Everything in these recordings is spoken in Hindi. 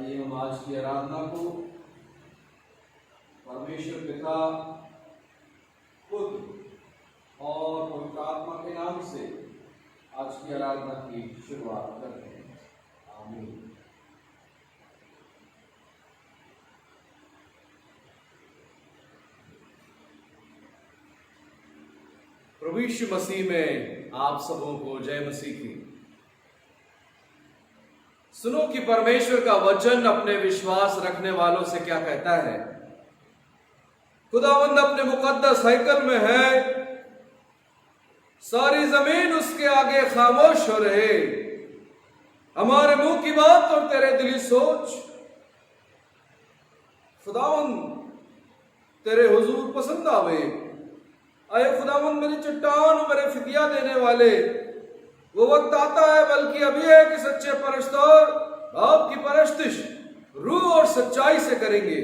आइए हम आज की आराधना को परमेश्वर पिता, पुत्र और पवित्र आत्मा के नाम से आज की आराधना की शुरुआत करते हैं। आमीन। प्रभु यीशु मसीह में आप सबों को जय मसीह की। सुनो कि परमेश्वर का वचन अपने विश्वास रखने वालों से क्या कहता है। खुदावंद अपने मुकद्दस हैकल में है, सारी जमीन उसके आगे खामोश हो रहे। हमारे मुंह की बात और तेरे दिली सोच खुदावंद तेरे हुजूर पसंद आवे। आए खुदावंद मेरी चट्टान और मेरे फिदिया देने वाले, वो वक्त आता है बल्कि अभी है कि सच्चे परस्तोर बाप की परस्तिश रूह और सच्चाई से करेंगे,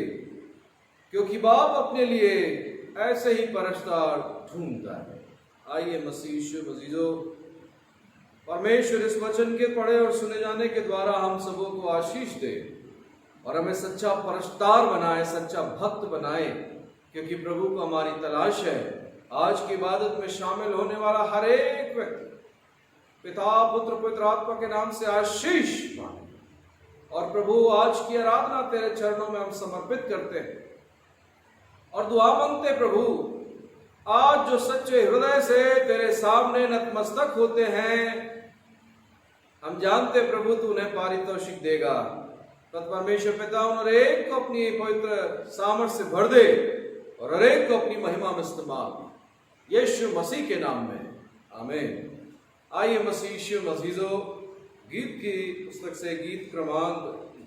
क्योंकि बाप अपने लिए ऐसे ही परस्तार ढूंढता है। आइए मसीह यीशु अजीजों, परमेश्वर इस वचन के पढ़े और सुने जाने के द्वारा हम सबों को आशीष दे और हमें सच्चा परस्तार बनाए, सच्चा भक्त बनाए, क्योंकि प्रभु को हमारी तलाश है। आज की इबादत में शामिल होने वाला हर एक व्यक्ति पिता, पुत्र, पवित्र आत्मा के नाम से आशीष पाए। और प्रभु आज की आराधना तेरे चरणों में हम समर्पित करते हैं और दुआ मांगते प्रभु, आज जो सच्चे हृदय से तेरे सामने नतमस्तक होते हैं, हम जानते प्रभु तू उन्हें पारितोषिक देगा। तत् परमेश्वर पिता उन एक को अपनी पवित्र सामर्थ से भर दे और हर एक को अपनी महिमा में इस्तेमाल, यीशु मसीह के नाम में आमीन। आइए मसीह यीशु अजीजों, गीत की पुस्तक से गीत क्रमांक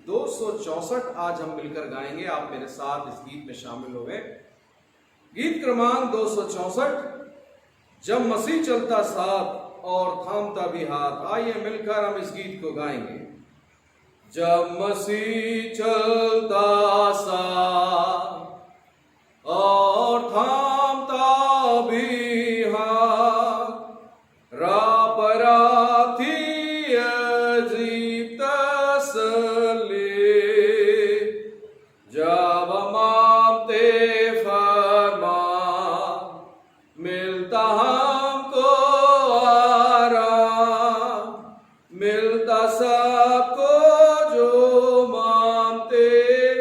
264 आज हम मिलकर गाएंगे। आप मेरे साथ इस गीत में शामिल हो गए। गीत क्रमांक 264, जब मसीह चलता साथ और थामता भी हाथ। आइए मिलकर हम इस गीत को गाएंगे। जब मसीह चलता साथ और थामता भी हाथ, रापराथी अजीब तसल्ली, जब मानते फरमा मिलता हमको आराम, मिलता सबको जो मानते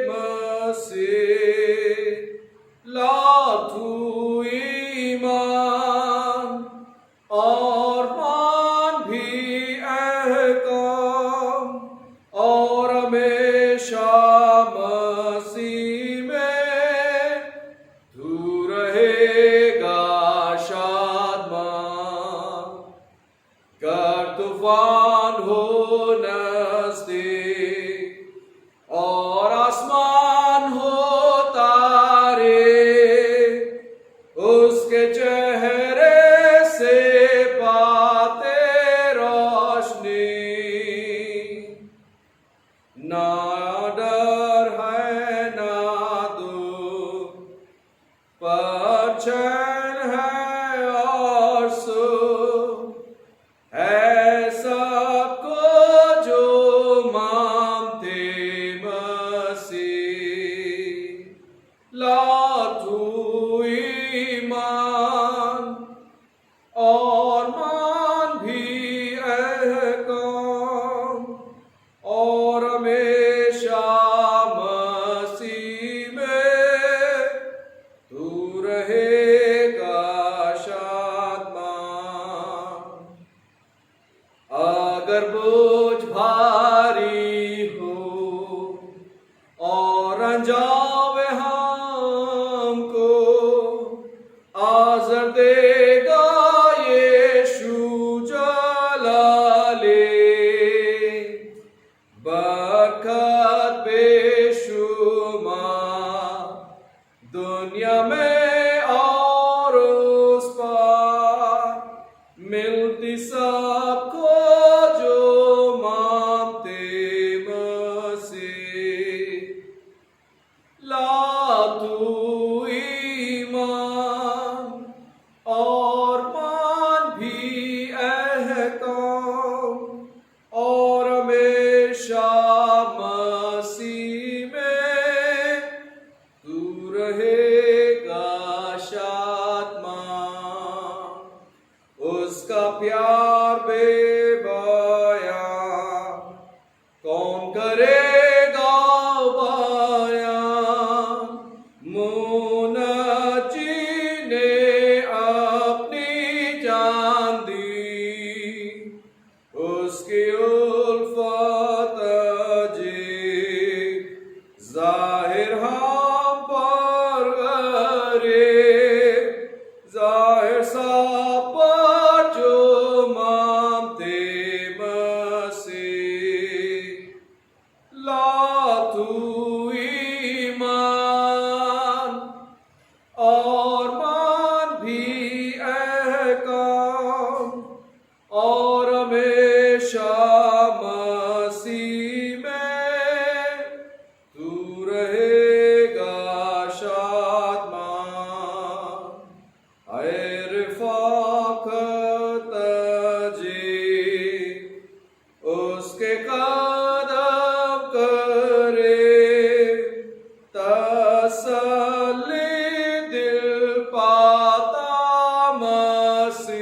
मसीह। लाथू ईमान और मान भी अहकाम और हमेशा मसीह में तू रहेगा शादमान। कर तूफान हो नज़दीक और आसमान हो तारे, उसके चेहरे से पाते रोशनी। ना डर है ना दुख, पर चैन है और सुख है सबको जो मानते मसीह। लाथू ईमान और मान भी अहकाम और हमेशा मसीह में तू रहेगा शादमान। अगर बोझ भारी हो और अंजावे हमको, आज़र देगा यीशु जलाले। बरकत बेशुमार दुनिया में और उस पार, मिलती सबको जो मानते मसीह। लाथू ईमान और मान भी अहकाम और हमेशा मसीह रहेगा शात्मा, उसका प्यार बेबया कौन करेगा बाया। मुनजी ने अपनी जान दी, उसकी उल्फत जी जाहिर हम पर करे, जाहिर सा पर जो मानते मसीह। ला तू ईमान और मान भी अहकाम, और हमेशा मसीह में तू रहेगा शादमान। आए रिफाकत जी उसके कदम करे, तसल्ली दिल पाता मसीह।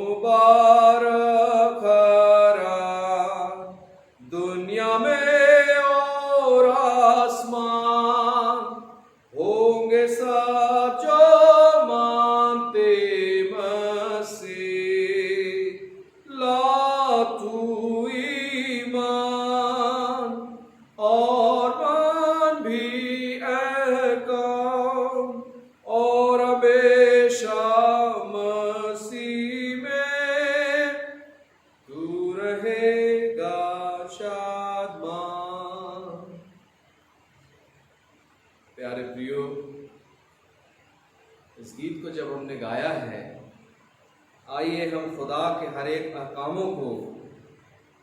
मुबारक हरा दुनिया में और आसमान, होंगे सब जो मानते मसीह। ला तू ईमान और मान भी अहकाम, और हमेशा मसीह में तू रहेगा शादमान। प्यारे प्रियो, इस गीत को जब हमने गाया है, आइए हम खुदा के हर एक अहकामों को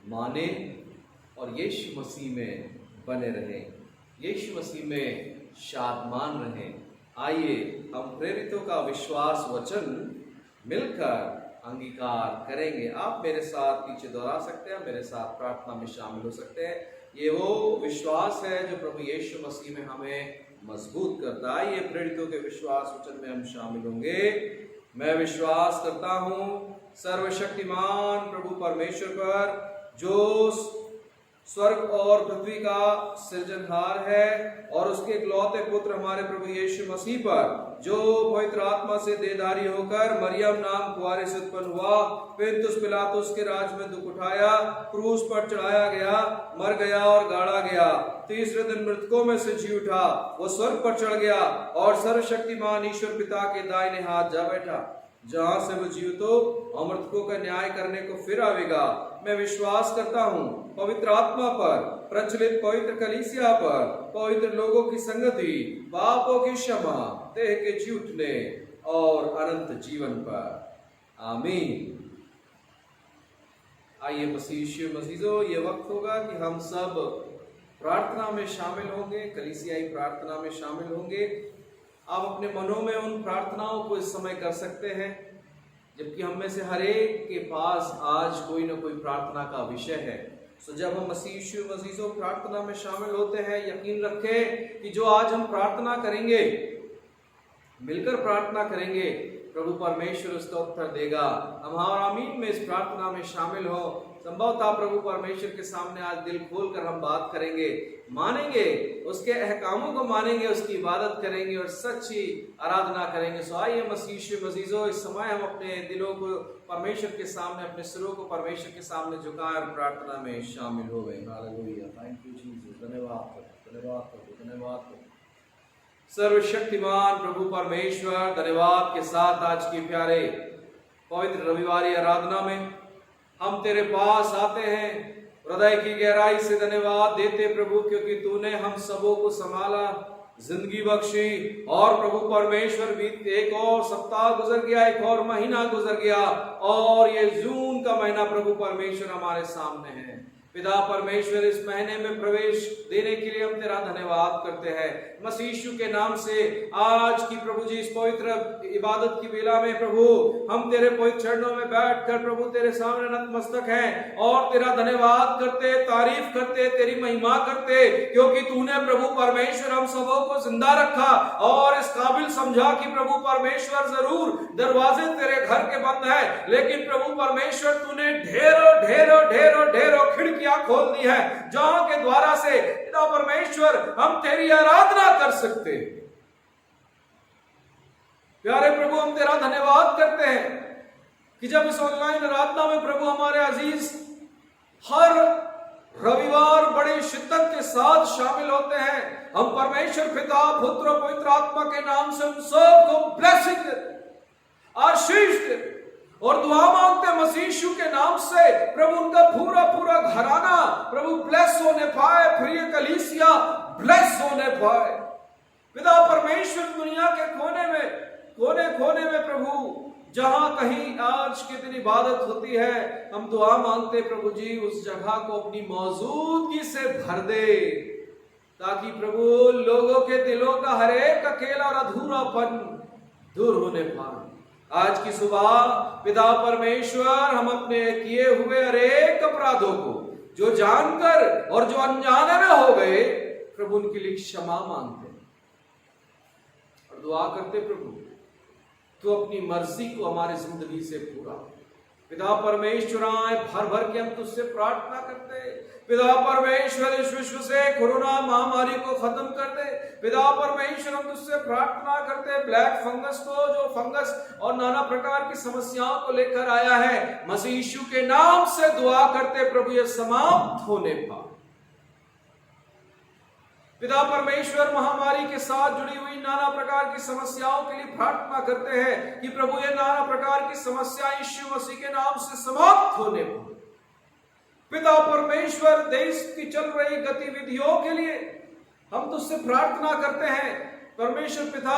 माने और यीशु मसीह में बने रहें, यीशु मसीह में शादमान रहें। आइए हम प्रेरितों का विश्वास वचन मिलकर अंगीकार करेंगे। आप मेरे साथ पीछे दोहरा सकते हैं, मेरे साथ प्रार्थना में शामिल हो सकते हैं। ये वो विश्वास है जो प्रभु यीशु मसीह में हमें मजबूत करता है। ये प्रेरितों के विश्वास वचन में हम शामिल होंगे। मैं विश्वास करता हूँ सर्वशक्तिमान प्रभु परमेश्वर पर, जो स्वर्ग और पृथ्वी का सृजनहार है, और उसके इकलौते पुत्र हमारे प्रभु यीशु मसीह पर, जो पवित्र आत्मा से देहधारी होकर मरियम नाम कुंवारी से उत्पन्न हुआ, पुन्तियुस पिलातुस के राज में दुख उठाया, क्रूस पर चढ़ाया गया, मर गया और गाड़ा गया, तीसरे दिन मृतकों में से जी उठा, वो स्वर्ग पर चढ़ गया और सर्वशक्तिमान ईश्वर पिता के दाहिने हाथ जा बैठा, जहां से वो जीवितों और मृतकों का न्याय करने को फिर आवेगा। मैं विश्वास करता हूँ पवित्र आत्मा पर, प्रचलित पवित्र कलीसिया पर, पवित्र लोगों की संगति, पापों की क्षमा, देह के जी उठने और अनंत जीवन पर। आमीन। आइए मसीहो, ये वक्त होगा कि हम सब प्रार्थना में शामिल होंगे, कलीसियाई प्रार्थना में शामिल होंगे। आप अपने मनों में उन प्रार्थनाओं को इस समय कर सकते हैं, जबकि हम में से हर एक के पास आज कोई ना कोई प्रार्थना का विषय है। तो जब हम मसीहो प्रार्थना में शामिल होते हैं, यकीन रखें कि जो आज हम प्रार्थना करेंगे, मिलकर प्रार्थना करेंगे, प्रभु परमेश्वर उसका उत्तर देगा। हम आमीन में इस प्रार्थना में शामिल हो। संभवतः प्रभु परमेश्वर के सामने आज दिल खोलकर हम बात करेंगे, मानेंगे, उसके अहकामों को मानेंगे, उसकी इबादत करेंगे और सच्ची आराधना करेंगे। सो आइए मसीहो, इस समय हम अपने दिलों को परमेश्वर के सामने, अपने सिरों को परमेश्वर के सामने झुकाएं और प्रार्थना में शामिल हो गए। Hallelujah, thank you Jesus. धन्यवाद, धन्यवाद, धन्यवाद। सर्वशक्तिमान प्रभु परमेश्वर, धन्यवाद के साथ आज की प्यारे पवित्र रविवारी आराधना में हम तेरे पास आते हैं, हृदय की गहराई से धन्यवाद देते प्रभु, क्योंकि तूने हम सबों को संभाला, जिंदगी बख्शी, और प्रभु परमेश्वर भी एक और सप्ताह गुजर गया, एक और महीना गुजर गया, और ये जून का महीना प्रभु परमेश्वर हमारे सामने है। पिता परमेश्वर, इस महीने में प्रवेश देने के लिए हम हम तेरा धन्यवाद करते हैं मसीह यीशु के नाम से। आज की प्रभु जी इस पवित्र इबादत की बेला में प्रभु हम तेरे पवित्र चरणों में बैठकर प्रभु तेरे सामने नतमस्तक हैं और तेरा धन्यवाद करते, तारीफ करते, तेरी महिमा करते, क्योंकि तूने प्रभु परमेश्वर हम सबों को जिंदा रखा और इस काबिल समझा कि प्रभु परमेश्वर जरूर दरवाजे तेरे घर के बंद है, लेकिन प्रभु परमेश्वर तूने ढेरों ढेरों ढेरों ढेरों खिड़कियां खोल दी है जहां के द्वारा से पिता परमेश्वर हम तेरी आराधना कर सकते। प्यारे प्रभु हम तेरा धन्यवाद करते हैं कि जब इस ऑनलाइन आराधना में प्रभु हमारे अजीज हर रविवार बड़ी शिद्दत के साथ शामिल होते हैं, हम परमेश्वर पिता पुत्र और पवित्र आत्मा के नाम से उन सबको ब्लेसिंग आशीष देते और दुआ मांगते मसीह यीशु के नाम से प्रभु उनका पूरा पूरा घराना प्रभु ब्लेस होने पाए, प्रिय कलीसिया ब्लेस होने पाए। पिता परमेश्वर दुनिया के कोने में प्रभु जहां कहीं आज के दिन इबादत होती है, हम दुआ मांगते प्रभु जी उस जगह को अपनी मौजूदगी से भर दे, ताकि प्रभु लोगों के दिलों का हर एक अकेला और अधूरापन दूर होने पाए। आज की सुबह पिता परमेश्वर हम अपने किए हुए हर एक अपराधों को जो जानकर और जो अनजाने में हो गए प्रभु उनके लिए क्षमा मांगते और दुआ करते प्रभु तो अपनी मर्जी को हमारी जिंदगी से पूरा। पिता परमेश्वर आए भर भर के हम तुझसे प्रार्थना करते, पिता परमेश्वर इस विश्व से कोरोना महामारी को खत्म कर दे। पिता परमेश्वर हम तुझसे प्रार्थना करते ब्लैक फंगस को, जो फंगस और नाना प्रकार की समस्याओं को लेकर आया है, मसीह यीशु के नाम से दुआ करते प्रभु ये समाप्त होने पाए। पिता परमेश्वर महामारी के साथ जुड़ी हुई नाना प्रकार की समस्याओं के लिए प्रार्थना करते हैं कि प्रभु ये नाना प्रकार की समस्या यीशु मसीह के नाम से समाप्त होने पाए। पिता परमेश्वर देश की चल रही गतिविधियों के लिए हम तुझसे प्रार्थना करते हैं परमेश्वर पिता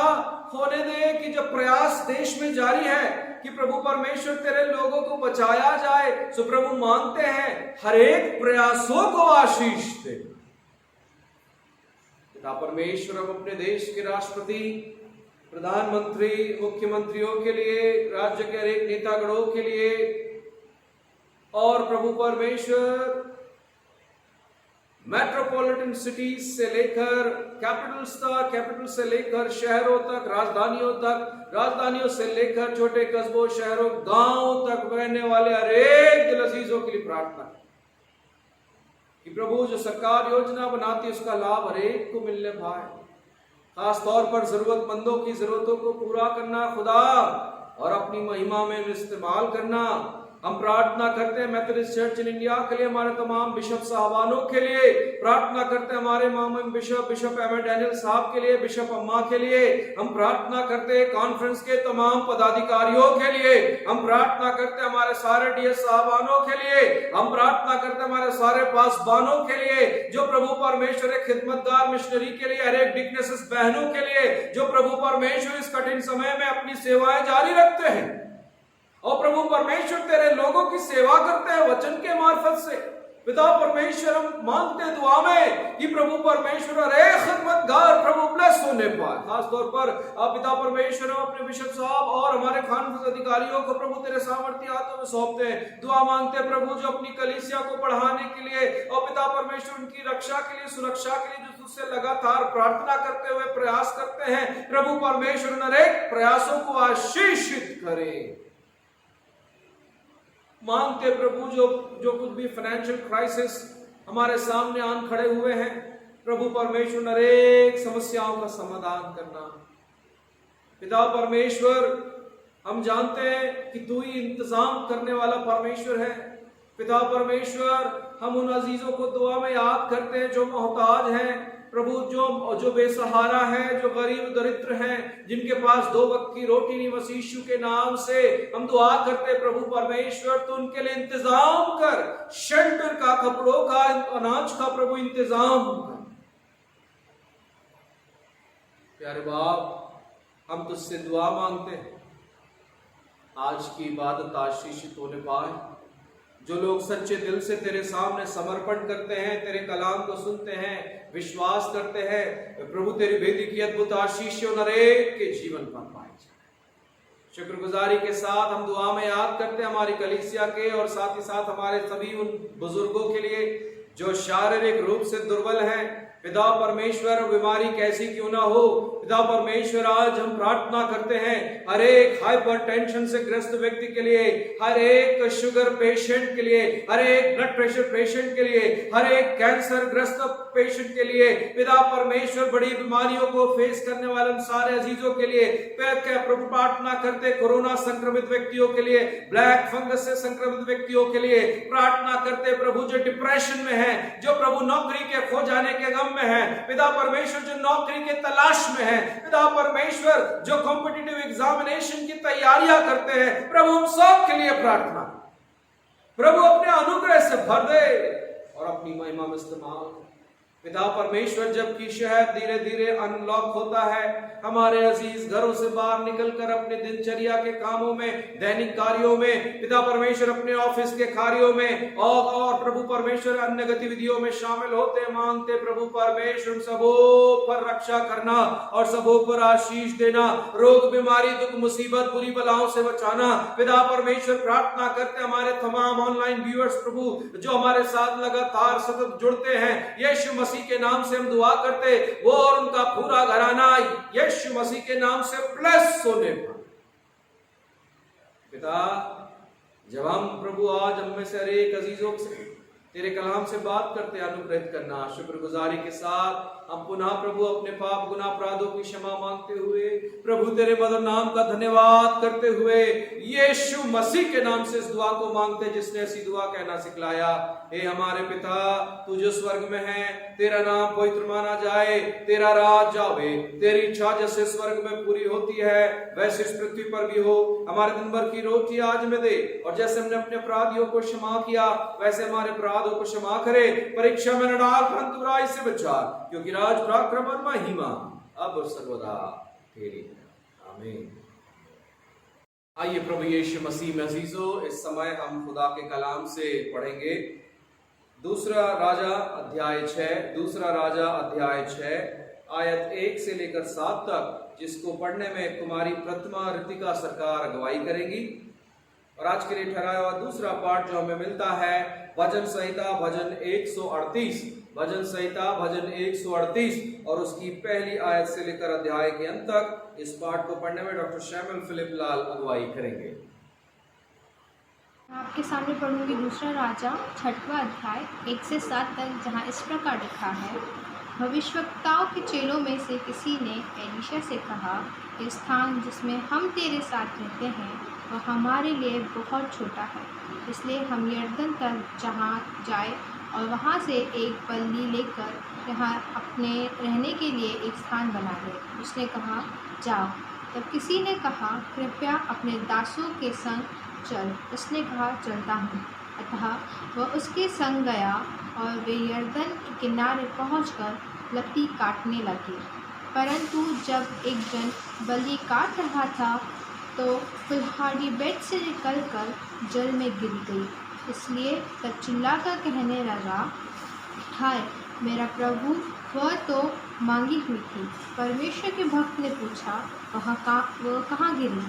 होने दे कि जब प्रयास देश में जारी है कि प्रभु परमेश्वर तेरे लोगों को बचाया जाए, सो प्रभु मांगते हैं हर एक प्रयासों को आशीष दे। पिता परमेश्वर हम अपने देश के राष्ट्रपति, प्रधानमंत्री, मुख्यमंत्रियों के लिए, राज्य के हर एक नेतागणों के लिए और प्रभु परमेश्वर मेट्रोपॉलिटन सिटीज से लेकर कैपिटल से लेकर शहरों तक, राजधानियों से लेकर छोटे कस्बों, शहरों, गांवों तक रहने वाले हर एक दिल अजीजों के लिए प्रार्थना कि प्रभु जो सरकार योजना बनाती है उसका लाभ हर एक को मिलने पाए। खास तौर पर जरूरतमंदों की जरूरतों को पूरा करना खुदा और अपनी महिमा में इस्तेमाल करना। हम प्रार्थना करते हैं मेथोडिस्ट चर्च इन इंडिया के लिए, हमारे तमाम बिशप साहबानों के लिए प्रार्थना करते हैं, हमारे मामूम बिशप एम डैनियल साहब के लिए, बिशप अम्मा के लिए हम प्रार्थना करते हैं, कॉन्फ्रेंस के तमाम पदाधिकारियों के लिए हम प्रार्थना करते हैं, हमारे सारे डीएस साहबानों के लिए हम प्रार्थना करते हैं, हमारे सारे पासबानों के लिए जो प्रभु परमेश्वर खिदमतगार मिशनरी के लिए, हर एक डिकनेसेस बहनों के लिए जो प्रभु परमेश्वर इस कठिन समय में अपनी सेवाएं जारी रखते हैं और प्रभु परमेश्वर तेरे लोगों की सेवा करते हैं वचन के मार्फत से। पिता परमेश्वर हम मांगते दुआ में कि प्रभु परमेश्वर हर एक खिदमतगार प्रभु ब्लेस होने पाए। खास तौर पर पिता परमेश्वर हम अपने बिशप साहब और हमारे कॉन्फ्रेंस अधिकारियों को प्रभु तेरे सामर्थ्य हाथों में सौंपते हैं। दुआ मांगते हैं प्रभु जो अपनी कलीसिया को बढ़ाने के लिए और पिता परमेश्वर उनकी रक्षा के लिए, सुरक्षा के लिए जो तुझसे लगातार प्रार्थना करते हुए प्रयास करते हैं, प्रभु परमेश्वर हर एक प्रयासों को आशीषित करे। मांगते प्रभु जो कुछ भी फाइनेंशियल क्राइसिस हमारे सामने आन खड़े हुए हैं, प्रभु परमेश्वर हर एक समस्याओं का समाधान करना। पिता परमेश्वर हम जानते हैं कि तू ही इंतजाम करने वाला परमेश्वर है। पिता परमेश्वर हम उन अजीजों को दुआ में याद करते हैं जो मोहताज हैं प्रभु, जो बेसहारा है, जो गरीब दरिद्र हैं, जिनके पास 2 वक्त की रोटी नहीं, मसीह यीशु के नाम से हम दुआ करते प्रभु परमेश्वर तो उनके लिए इंतजाम कर, शेल्टर का, कपड़ों का, अनाज का प्रभु इंतजाम कर। प्यारे बाप हम तुझसे दुआ मांगते हैं आज की इबादत आशीषित होने पाए। जो लोग सच्चे दिल से तेरे सामने समर्पण करते हैं, तेरे कलाम को सुनते हैं, विश्वास करते हैं, प्रभु तेरी वेदी की अद्भुत आशीष उन हरेक के जीवन पर पाए जाए। शुक्रगुजारी के साथ हम दुआ में याद करते हैं हमारी कलीसिया के और साथ ही साथ हमारे सभी उन बुजुर्गों के लिए जो शारीरिक रूप से दुर्बल हैं। पिता परमेश्वर, बीमारी कैसी क्यों ना हो, पिता परमेश्वर आज हम प्रार्थना करते हैं हर एक हाइपरटेंशन से ग्रस्त व्यक्ति के लिए, हर एक शुगर पेशेंट के लिए, हर एक ब्लड प्रेशर पेशेंट के लिए, हर एक कैंसर ग्रस्त पेशेंट के लिए, पिता परमेश्वर बड़ी बीमारियों को फेस करने वाले सारे अजीजों के लिए प्रभु प्रार्थना करते, कोरोना संक्रमित व्यक्तियों के लिए, ब्लैक फंगस से संक्रमित व्यक्तियों के लिए प्रार्थना करते प्रभु, जो डिप्रेशन में है, जो प्रभु नौकरी के खो जाने के गम में है, पिता परमेश्वर जो नौकरी के तलाश में है, पिता परमेश्वर जो कॉम्पिटिटिव एग्जामिनेशन की तैयारियां करते हैं, प्रभु हम सब के लिए प्रार्थना, प्रभु अपने अनुग्रह से भर दे और अपनी महिमा में इस्तेमाल। पिता परमेश्वर जबकि शहर धीरे धीरे अनलॉक होता है, हमारे अजीज घरों से बाहर निकलकर अपने दिनचर्या के कामों में, दैनिक कार्यों में, पिता परमेश्वर अपने ऑफिस के कार्यों में और प्रभु परमेश्वर अन्य गतिविधियों में शामिल होते, मांगते प्रभु परमेश्वर सबों पर रक्षा करना और सबों पर आशीष देना, रोग बीमारी दुख मुसीबत बुरी बलाओं से बचाना। पिता परमेश्वर प्रार्थना करते हमारे तमाम ऑनलाइन व्यूअर्स प्रभु जो हमारे साथ लगातार सतत जुड़ते हैं, यीशु मसीह के नाम से हम दुआ करते वो और उनका पूरा घराना यीशु मसीह के नाम से ब्लेस होने पर। पिता जब हम प्रभु आज हम में से अनेक अजीजों से तेरे कलाम से बात करते, अनुग्रहित करना। शुक्रगुजारी के साथ हम पुनः प्रभु अपने पाप गुनाह अपराधों की क्षमा मांगते हुए, प्रभु तेरे मधुर नाम का धन्यवाद करते हुए यीशु मसीह के नाम से इस दुआ को मांगते जिसने ऐसी दुआ कहना सिखलाया। हे हमारे पिता तू जो स्वर्ग में है, तेरा नाम पवित्र माना जाए, तेरा राज आवे, तेरी इच्छा जैसे स्वर्ग में पूरी होती है वैसे इस पृथ्वी पर भी हो। हमारे दिन भर की रोटी आज में दे, और जैसे हमने अपने अपराधियों को क्षमा किया वैसे हमारे अपराधों को क्षमा करे। परीक्षा में न डाल, परंतु बुराई से बचा, क्योंकि राज पराक्रम और महिमा अब और सर्वदा तेरी है। आमीन। आइए प्रभु यीशु मसीह में अजीजों, इस समय हम खुदा के कलाम से पढ़ेंगे दूसरा राजा अध्याय 6 आयत 1 से लेकर 7 तक, जिसको पढ़ने में कुमारी प्रतिमा ऋतिका सरकार अगुवाई करेंगी। और आज के लिए ठहराया हुआ दूसरा पाठ जो हमें मिलता है भजन संहिता भजन 138 और उसकी पहली आयत से लेकर अध्याय के अंत तक। इस पाठ को पढ़ने में डॉक्टर शैमुअल फिलिप लाल अगुवाई करेंगे। आपके सामने पढ़ूंगी दूसरा राजा 6वां अध्याय 1 से 7 तक, जहाँ इस प्रकार लिखा है। भविष्यवक्ताओं के चेलों में से किसी ने एलीशा से कहा, ये स्थान जिसमें हम तेरे साथ रहते हैं वह हमारे लिए बहुत छोटा है, इसलिए हम यरदन तक जहाँ जाए और वहाँ से एक बल्ली लेकर यहाँ अपने रहने के लिए एक स्थान बना ले। उसने कहा, जाओ। तब किसी ने कहा, कृपया अपने दासों के संग चल। उसने कहा, चलता हूँ। अतः वह उसके संग गया और वे यरदन के किनारे पहुंचकर लकड़ी काटने लगे। परंतु जब एक जन बलि काट रहा था तो कुल्हाड़ी बेड से निकलकर जल में गिर गई। इसलिए तब चिल्लाकर कहने लगा, हाय मेरा प्रभु, वह तो मांगी हुई थी। परमेश्वर के भक्त ने पूछा, वह कहाँ गिरी?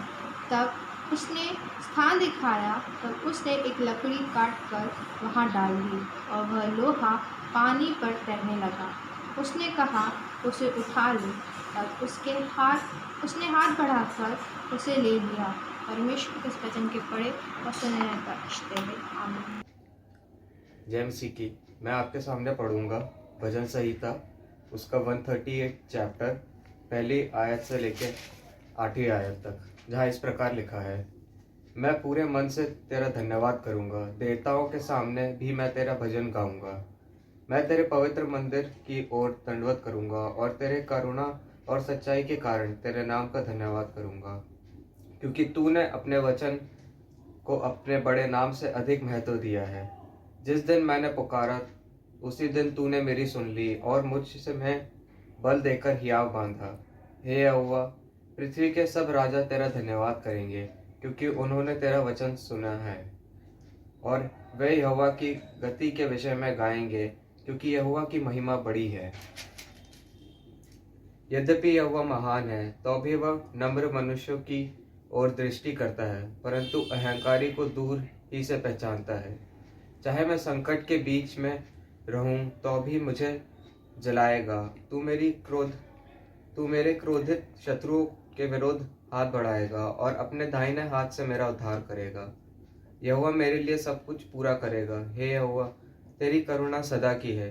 तब उसने स्थान दिखाया। तब उसने एक लकड़ी काट कर वहाँ डाल दी और वह लोहा पानी पर तैरने लगा। उसने कहा, उसे उठा लो। तब उसने हाथ बढ़ाकर उसे ले लिया। परमेश्वर के वचन के पढ़े और सुनने का इष्टे में। आमीन। जय मसीह की। मैं आपके सामने पढ़ूंगा भजन संहिता उसका 138 चैप्टर पहली आयत से लेकर 8वीं आयत तक, जहाँ इस प्रकार लिखा है। मैं पूरे मन से तेरा धन्यवाद करूंगा, देवताओं के सामने भी मैं तेरा भजन गाऊंगा। मैं तेरे पवित्र मंदिर की ओर दंडवत करूंगा और तेरे करुणा और सच्चाई के कारण तेरे नाम का धन्यवाद करूंगा, क्योंकि तूने अपने वचन को अपने बड़े नाम से अधिक महत्व दिया है। जिस दिन मैंने पुकारा उसी दिन तूने मेरी सुन ली और मुझसे मैं बल देकर हियाव बांधा। हे यहोवा, पृथ्वी के सब राजा तेरा धन्यवाद करेंगे, क्योंकि उन्होंने तेरा वचन सुना है। और वे यहोवा की गति के विषय में गाएंगे, क्योंकि यहोवा की महिमा बड़ी है। यद्यपि यहोवा महान है, तो भी वह नम्र मनुष्यों की ओर दृष्टि करता है, परंतु अहंकारी को दूर ही से पहचानता है। चाहे मैं संकट के बीच में रहूं, तो भी मुझे जलाएगा। तू मेरे क्रोधित शत्रुओं के विरुद्ध हाथ बढ़ाएगा और अपने दाहिने हाथ से मेरा उद्धार करेगा। यहोवा मेरे लिए सब कुछ पूरा करेगा। हे यहोवा, तेरी करुणा सदा की है।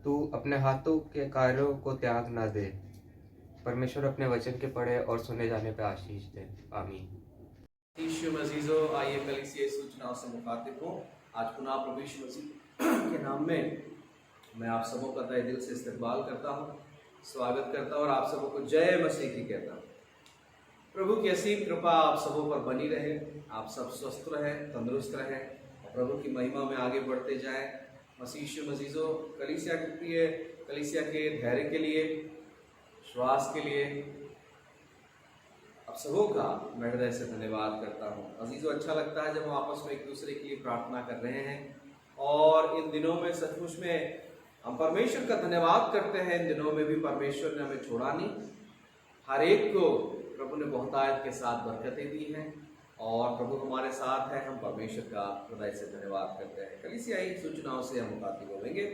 तू अपने हाथों के कार्यों को त्याग ना दे। परमेश्वर अपने वचन के पढ़े और सुने जाने पर आशीष दे। आमीन। यीशु मसीहो, आइए कलीसिया सूचनाओं से मुखातिब हो। आज पुनः प्रभु यीशु मसीह के नाम में मैं आप सबों का तहे दिल से इस्तकबाल करता हूँ, स्वागत करता हूँ और आप सबों को जय मसीह की कहता हूँ। प्रभु की असीम कृपा आप सबों पर बनी रहे, आप सब स्वस्थ रहें, तंदुरुस्त रहें और प्रभु की महिमा में आगे बढ़ते जाएं। मसीह मसीहो, कलीसिया के प्रिय, कलीसिया के धैर्य के लिए, श्वास के लिए आप सबों का मैं हृदय से धन्यवाद करता हूँ। अजीजों, अच्छा लगता है जब हम आपस में एक दूसरे के लिए प्रार्थना कर रहे हैं और इन दिनों में सचमुच में हम परमेश्वर का धन्यवाद करते हैं। इन दिनों में भी परमेश्वर ने हमें छोड़ा नहीं, हर एक को प्रभु ने बहुतायत के साथ बरकतें दी हैं और प्रभु हमारे साथ है। हम परमेश्वर का हृदय से धन्यवाद करते हैं। कलीसियाई सूचनाओं से हम मुखातिब होंगे।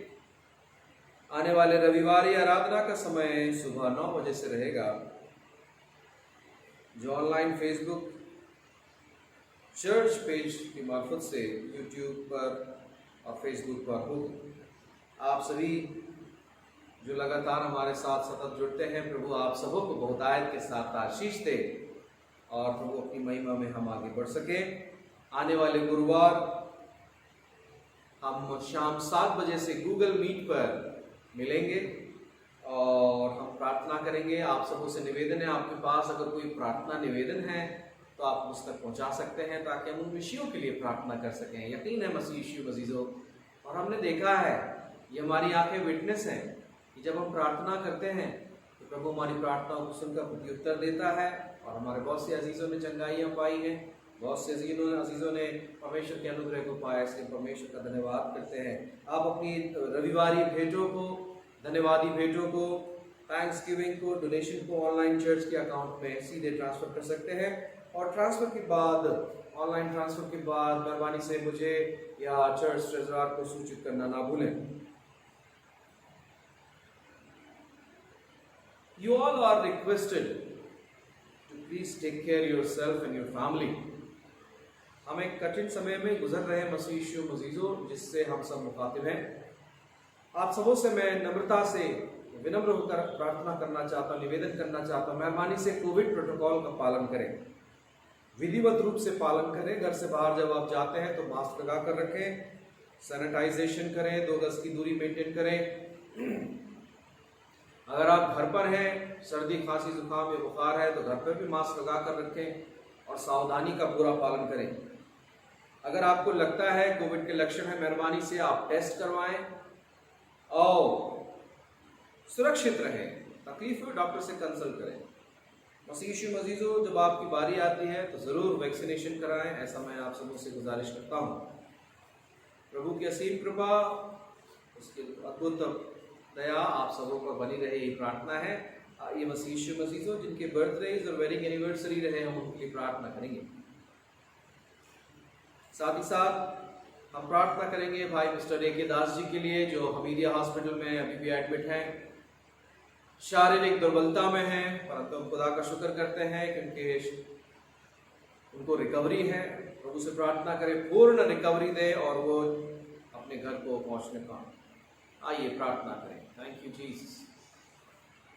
आने वाले रविवार आराधना का समय सुबह 9 बजे से रहेगा, जो ऑनलाइन फेसबुक चर्च पेज की मार्फत से यूट्यूब पर और फेसबुक पर होगा। आप सभी जो लगातार हमारे साथ सतत जुड़ते हैं, प्रभु आप सबों को बहुतायत के साथ आशीष दे और प्रभु अपनी महिमा में हम आगे बढ़ सके। आने वाले गुरुवार हम शाम 7 बजे से गूगल मीट पर मिलेंगे और हम प्रार्थना करेंगे। आप सबों से निवेदन है, आपके पास अगर कोई प्रार्थना निवेदन है तो आप मुझ तक पहुंचा सकते हैं, ताकि हम उन विषयों के लिए प्रार्थना कर सकें। यकीन है मसीह अजीजों, और हमने देखा है, ये हमारी आंखें विटनेस हैं कि जब हम प्रार्थना करते हैं तो प्रभु हमारी प्रार्थनाओं को सुनकर प्रत्युत्तर देता है और हमारे बहुत से अजीजों ने चंगाइयाँ पाई हैं, बहुत से अजीजों ने परमेश्वर के अनुग्रह को पाया। इसलिए परमेश्वर का धन्यवाद करते हैं। आप अपनी रविवारी भेंटों को, धन्यवादी भेंटों को, थैंक्स गिविंग को, डोनेशन को ऑनलाइन चर्च के अकाउंट में सीधे ट्रांसफर कर सकते हैं और ट्रांसफर के बाद, ऑनलाइन ट्रांसफर के बाद मेहरबानी से मुझे या चर्च ट्रेजरर को सूचित करना ना भूलें। You all are requested to please take care yourself and your family. हम एक कठिन समय में गुजर रहे हैं मसीह मजीजों, जिससे हम सब मुखातिब हैं। आप सबों से मैं नम्रता से विनम्र होकर प्रार्थना करना चाहता हूँ, निवेदन करना चाहता हूँ, मेहरबानी से कोविड प्रोटोकॉल का पालन करें, विधिवत रूप से पालन करें। घर से बाहर जब आप जाते हैं तो मास्क लगा कर रखें, सैनिटाइजेशन करें, 2 गज की दूरी मेंटेन करें। अगर आप घर पर हैं, सर्दी खांसी जुकाम या बुखार है तो घर पर भी मास्क लगा कर रखें और सावधानी का पूरा पालन करें। अगर आपको लगता है कोविड के लक्षण है, मेहरबानी से आप टेस्ट करवाएं और सुरक्षित रहें। तकलीफ में डॉक्टर से कंसल्ट करें। मसीह मजीजों, जब आपकी बारी आती है तो ज़रूर वैक्सीनेशन कराएं, ऐसा मैं आप सबों से गुजारिश करता हूँ। प्रभु की असीम कृपा, उसकी अद्भुत दया आप सबों पर बनी रहे, यही प्रार्थना है। ये मसीह मसीजों जिनके बर्थडेज और वेडिंग एनिवर्सरी रहे, हम उनके लिए प्रार्थना करेंगे। साथ ही साथ हम प्रार्थना करेंगे भाई मिस्टर ए.के. दास जी के लिए, जो हमीदिया हॉस्पिटल में अभी भी एडमिट हैं, शारीरिक दुर्बलता में हैं, परंतु हम खुदा का शुक्र करते हैं कि उनको रिकवरी है। प्रभु से प्रार्थना करें पूर्ण रिकवरी दे और वो अपने घर को पहुंचने पाए। आइए प्रार्थना करें। Thank you Jesus.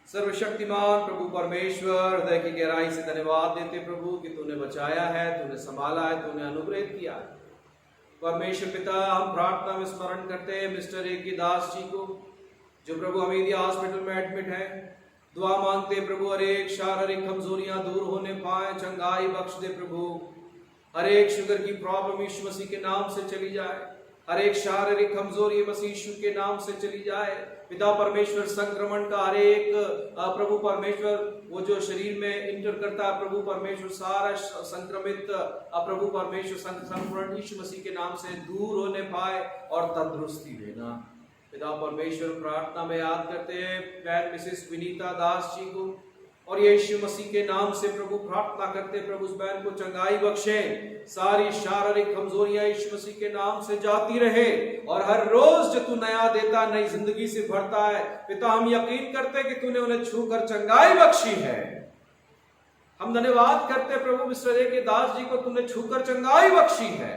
सर्वशक्तिमान प्रभु परमेश्वर, हृदय की गहराई से धन्यवाद देते प्रभु कि तूने बचाया है, तूने संभाला है, तूने अनुग्रहित किया है। परमेश्वर पिता, हम प्रार्थना में स्मरण करते हैं मिस्टर ए.के. दास जी को, जो प्रभु हमीदिया हॉस्पिटल में एडमिट है। दुआ मांगते प्रभु, हर एक शारीरिक कमजोरियां दूर होने पाए, चंगाई बख्श दे प्रभु। हर एक शुगर की प्रॉब्लम यीशु मसीह के नाम से चली जाए, हर एक शारीरिक कमजोरी मसीह यीशु के नाम से चली जाए। पिता परमेश्वर संक्रमण का हर एक प्रभु परमेश्वर वो जो शरीर में इंटर करता है, प्रभु परमेश्वर सारा संक्रमित प्रभु परमेश्वर संक्रमण यीशु मसीह के नाम से दूर होने पाए और तंदुरुस्ती देना। पिता परमेश्वर प्रार्थना में याद करते हैं बहन मिसेस विनीता दास जी को, और यीशु मसीह के नाम से प्रभु प्रार्थना करते प्रभु उस बहन को चंगाई बख्शे, सारी शारीरिक कमजोरियां यीशु मसीह के नाम से जाती रहे, और हर रोज जो तू नया देता नई जिंदगी से भरता है पिता, हम यकीन करते कि तूने उन्हें छूकर चंगाई बख्शी है। हम धन्यवाद करते प्रभु मिस्टर के दास जी को तूने छूकर चंगाई बख्शी है।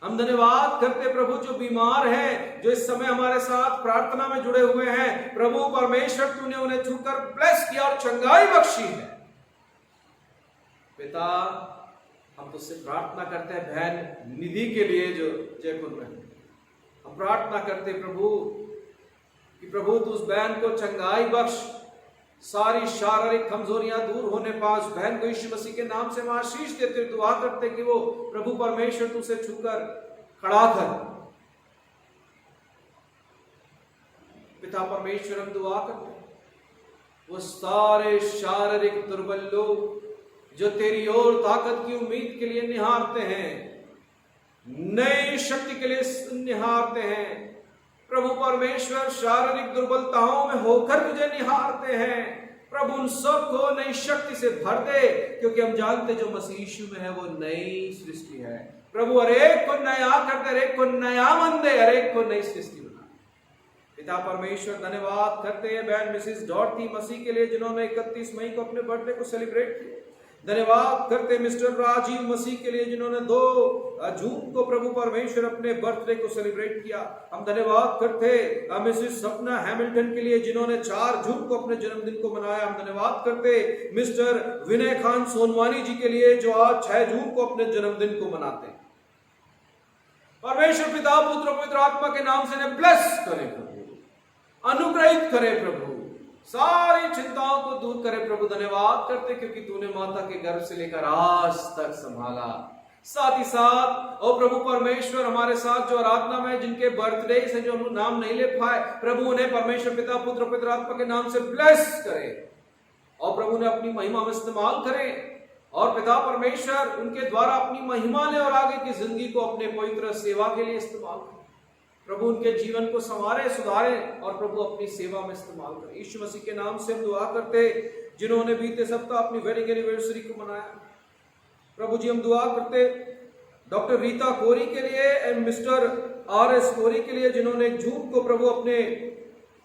हम धन्यवाद करते प्रभु जो बीमार हैं, जो इस समय हमारे साथ प्रार्थना में जुड़े हुए हैं, प्रभु परमेश्वर तूने उन्हें छूकर ब्लेस किया और चंगाई बख्शी है। पिता हम तुझसे प्रार्थना करते हैं बहन निधि के लिए जो जयपुर में, हम प्रार्थना करते प्रभु कि प्रभु तू उस बहन को चंगाई बख्श, सारी शारीरिक कमजोरियां दूर होने पास बहन को यीशु मसीह के नाम से हम आशीष देते दुआ करते कि वो प्रभु परमेश्वर तुझसे छूकर खड़ा कर। पिता परमेश्वर हम दुआ करते वो सारे शारीरिक दुर्बल लोग जो तेरी ओर ताकत की उम्मीद के लिए निहारते हैं, नई शक्ति के लिए निहारते हैं, प्रभु परमेश्वर शारीरिक दुर्बलताओं में होकर तुझे निहारते हैं, प्रभु उन सब को नई शक्ति से भर दे, क्योंकि हम जानते जो मसीह यीशु में है वो नई सृष्टि है। प्रभु हर एक को नया कर दे, हर एक को नया मन दे, हर एक को नई सृष्टि बना। पिता परमेश्वर धन्यवाद करते हैं बहन मिसेस डॉर्टी मसीह के लिए जिन्होंने 31 मई को अपने बर्थडे को सेलिब्रेट किया। धन्यवाद करते मिस्टर राजीव मसीह के लिए जिन्होंने 2 जून को प्रभु परमेश्वर अपने बर्थडे को सेलिब्रेट किया। हम धन्यवाद करते मिसेस सपना हैमिल्टन के लिए जिन्होंने 4 जून को अपने जन्मदिन को मनाया। हम धन्यवाद करते मिस्टर विनय खान सोनवानी जी के लिए जो आज 6 जून को अपने जन्मदिन को मनाते। परमेश्वर पिता पुत्र पवित्र आत्मा के नाम से इन्हें ब्लेस करे प्रभु, अनुग्रहित करे प्रभु, सारी चिंताओं को दूर करे प्रभु। धन्यवाद करते क्योंकि तूने माता के गर्भ से लेकर आज तक संभाला। साथ ही साथ ओ प्रभु परमेश्वर हमारे साथ जो आराधना में जिनके बर्थडे से जो हम नाम नहीं ले पाए, प्रभु उन्हें परमेश्वर पिता पुत्र पवित्र आत्मा के नाम से ब्लेस करे और प्रभु ने अपनी महिमा में इस्तेमाल करे, और पिता परमेश्वर उनके द्वारा अपनी महिमा ले और आगे की जिंदगी को अपने पवित्र सेवा के लिए इस्तेमाल करे। प्रभु उनके जीवन को संवारे सुधारे और प्रभु अपनी सेवा में इस्तेमाल करे। यीशु मसीह के नाम से हम दुआ करते जिन्होंने बीते सप्ताह अपनी वेडिंग एनिवर्सरी को मनाया। प्रभु जी हम दुआ करते डॉक्टर रीता कोरी के लिए एंड मिस्टर RS कोरी के लिए जिन्होंने 1 जून को प्रभु अपने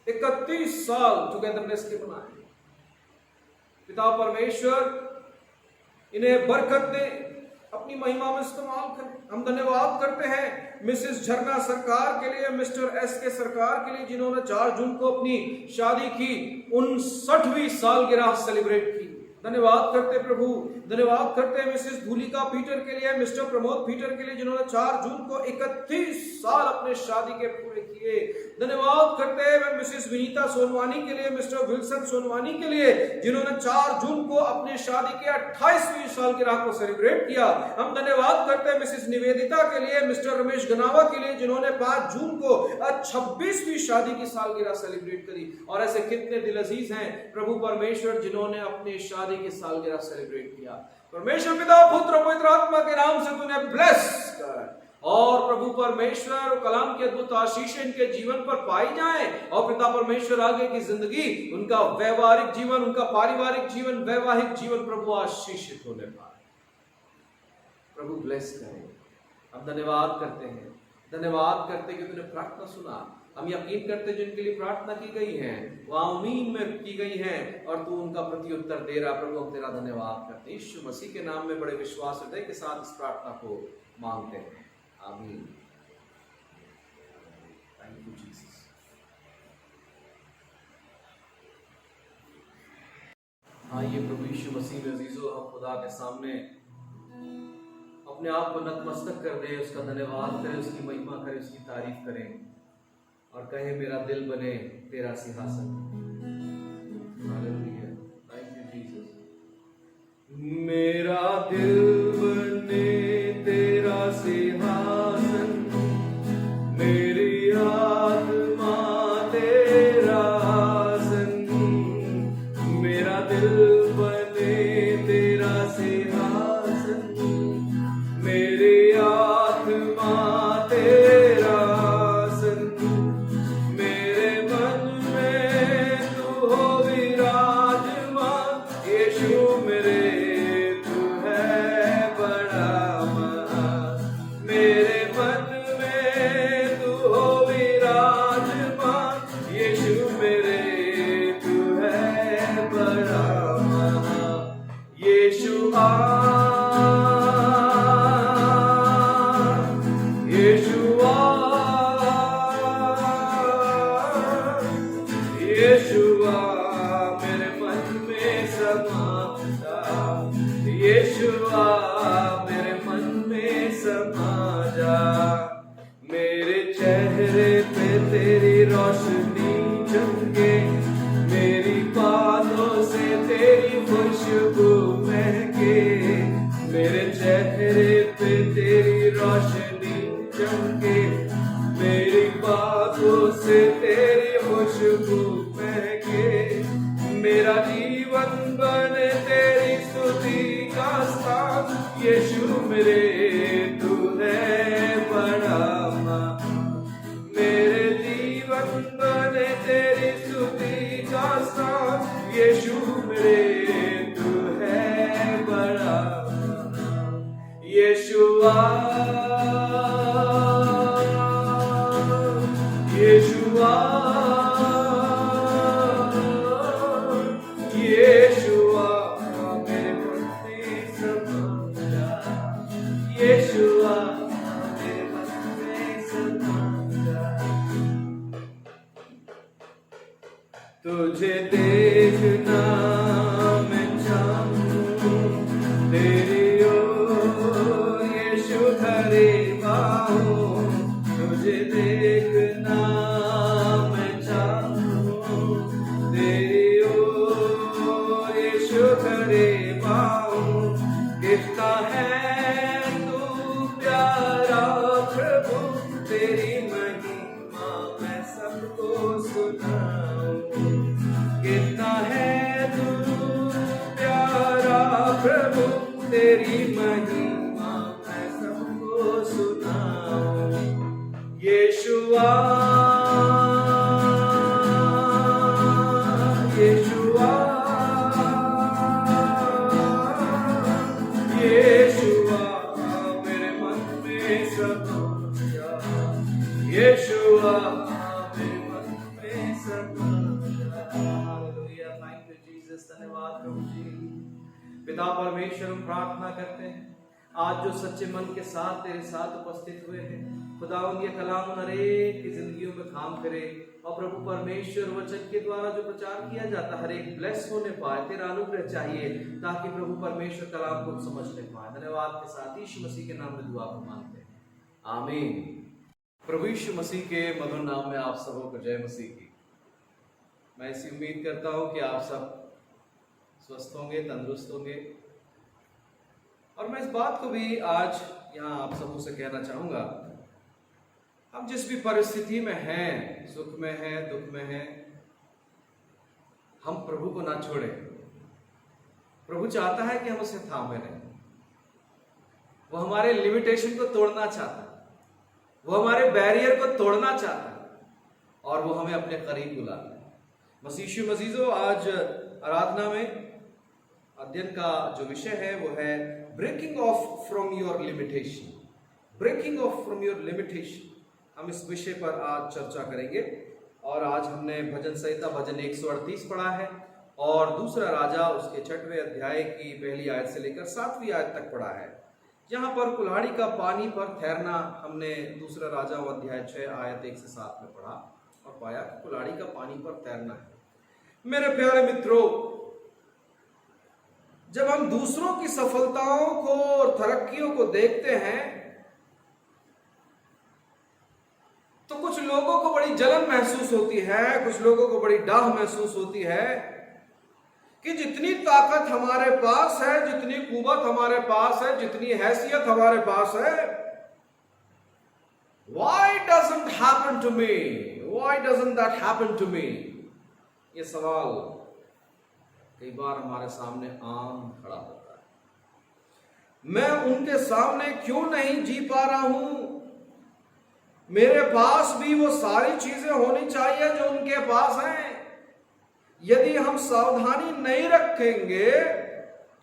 31 साल टुगेदरनेस के मनाए। पिता परमेश्वर इन्हें बरकत दे, अपनी महिमा में इस्तेमाल करें। हम धन्यवाद करते हैं मिसेस झरना सरकार के लिए, मिस्टर SK सरकार के लिए जिन्होंने 4 जून को अपनी शादी की 59वीं सालगिरह सेलिब्रेट की। धन्यवाद करते प्रभु, धन्यवाद करते मिसेस धूलिका पीटर के लिए, मिस्टर प्रमोद पीटर के लिए जिन्होंने 4 जून को 31 साल अपने शादी के पूरे किए। धन्यवाद करते हैं मिसेस विनीता सोनवानी के लिए, मिस्टर विल्सन सोनवानी के लिए जिन्होंने 4 जून को अपने शादी के 28वीं सालगिरह को सेलिब्रेट किया। हम धन्यवाद करते हैं मिसेस निवेदिता के लिए, मिस्टर रमेश गनावा के लिए जिन्होंने 5 जून को 26वीं शादी की सालगिरह सेलिब्रेट करी। और ऐसे कितने दिल अजीज हैं प्रभु परमेश्वर जिन्होंने अपनी शादी की सालगिरह सेलिब्रेट किया। परमेश्वर पिता पुत्र पवित्र आत्मा के नाम से तूने ब्लेस कर, और प्रभु परमेश्वर कलाम की अद्भुत आशीष इनके जीवन पर पाई जाए, और पिता परमेश्वर आगे की जिंदगी उनका व्यवहारिक जीवन, उनका पारिवारिक जीवन, वैवाहिक जीवन प्रभु आशीषित होने पाए। प्रभु ब्लेस करें। हम धन्यवाद करते हैं, धन्यवाद करते कि तूने प्रार्थना सुना। हम यकीन करते जिनके लिए प्रार्थना की गई है वह उम्मीद में की गई है और तू उनका प्रति उत्तर दे रहा। प्रभु हम तेरा धन्यवाद करते हैं। यीशु मसीह के नाम में बड़े विश्वास हृदय के साथ इस प्रार्थना को मांगते हैं, आमीन। Thank you Jesus. हाँ, ये प्रभु यीशु मसीह में अजीजों हम खुदा के सामने अपने आप को नतमस्तक कर दें, उसका धन्यवाद करें, उसकी महिमा करें, उसकी तारीफ करें और कहें मेरा दिल बने तेरा सिंहासन। Hallelujah, thank you Jesus. मेरा दिल बने तेरा सिंहासन, मेरी आत्मा तेरा समा जा, यीशुआ मेरे मन में समा जा। मेरे चेहरे पे तेरी रोशनी चमके, मेरी बातों से तेरी खुशबू महके। मेरे चेहरे पे तेरी रोशनी चमके, मेरी बातों से तेरी खुशबू महके। मेरा जीवन बने तेरी स्तुति का स्थान, यीशु मेरे तू है बड़ा महान। मेरे जीवन बने तेरी स्तुति का स्थान, यीशु मेरे तू है बड़ा महान। यीशुआ यीशुआ यीशुआ मेरे मन में समा जा, यीशुआ मेरे मन में समा जा। तुझे देखना मैं चाहूं, तेरी ओर यीशु धरे बाहों। तुझे देखना मैं चाहूं, तेरी ओर यीशु धरे बाहों। कितना है तू प्यारा प्रभु, तेरी महिमा मैं सबको सुनाऊं। कितना है तू प्यारा प्रभु, तेरी महिमा मैं सबको सुनाऊं। यीशुआ यीशुआ यीशुआ मेरे मन में समा जा, यीशुआ मेरे मन में समा जा। हालेलुया, थैंक यू जीसस, धन्यवाद प्रभु जी। पिता परमेश्वर, हम प्रार्थना करते हैं आज जो सच्चे मन के साथ तेरे साथ उपस्थित हुए हैं, खुदावंद ये कलाम हरेक की जिंदगियों में काम करे। और प्रभु परमेश्वर, वचन के द्वारा जो प्रचार किया जाता है हर एक ब्लेस होने पाए, तेरा अनुग्रह चाहिए ताकि प्रभु परमेश्वर कलाम को समझने पाए। धन्यवाद के साथ यीशु मसीह के नाम में दुआ को मांगते हैं, आमीन। प्रभु यीशु मसीह के मधुर नाम में आप सबों को जय मसीह की। मैं ऐसी उम्मीद करता हूं कि आप सब स्वस्थ होंगे, तंदुरुस्त होंगे। और मैं इस बात को भी आज यहाँ आप सबों से कहना चाहूंगा, हम जिस भी परिस्थिति में हैं, सुख में हैं, दुख में हैं, हम प्रभु को ना छोड़ें। प्रभु चाहता है कि हम उसे थामे रहें। वो हमारे लिमिटेशन को तोड़ना चाहता है, वो हमारे बैरियर को तोड़ना चाहता है और वो हमें अपने करीब बुलाता है। मसीह मजीजो, आज आराधना में अध्ययन का जो विषय है वो है breaking off from your limitation. Breaking off from your limitation, हम इस विषय पर आज चर्चा करेंगे। और आज हमने भजन संहिता भजन 138 पढ़ा है और दूसरा राजा उसके 6वें अध्याय की पहली आयत से लेकर 7वीं आयत तक पढ़ा है। यहाँ पर कुल्हाड़ी का पानी पर ठहरना हमने दूसरा राजा अध्याय 6 आयत 1 से 7 में पढ़ा और पाया कि कुल्हाड़ी का पानी पर तैरना है। मेरे प्यारे मित्रों, जब हम दूसरों की सफलताओं को और तरक्कियों को देखते हैं तो कुछ लोगों को बड़ी जलन महसूस होती है, कुछ लोगों को बड़ी डाह महसूस होती है कि जितनी ताकत हमारे पास है, जितनी कुवत हमारे पास है, जितनी हैसियत हमारे पास है, why doesn't happen to me? Why doesn't that happen to me? ये सवाल कई बार हमारे सामने आम खड़ा होता है। मैं उनके सामने क्यों नहीं जी पा रहा हूं? मेरे पास भी वो सारी चीजें होनी चाहिए जो उनके पास हैं। यदि हम सावधानी नहीं रखेंगे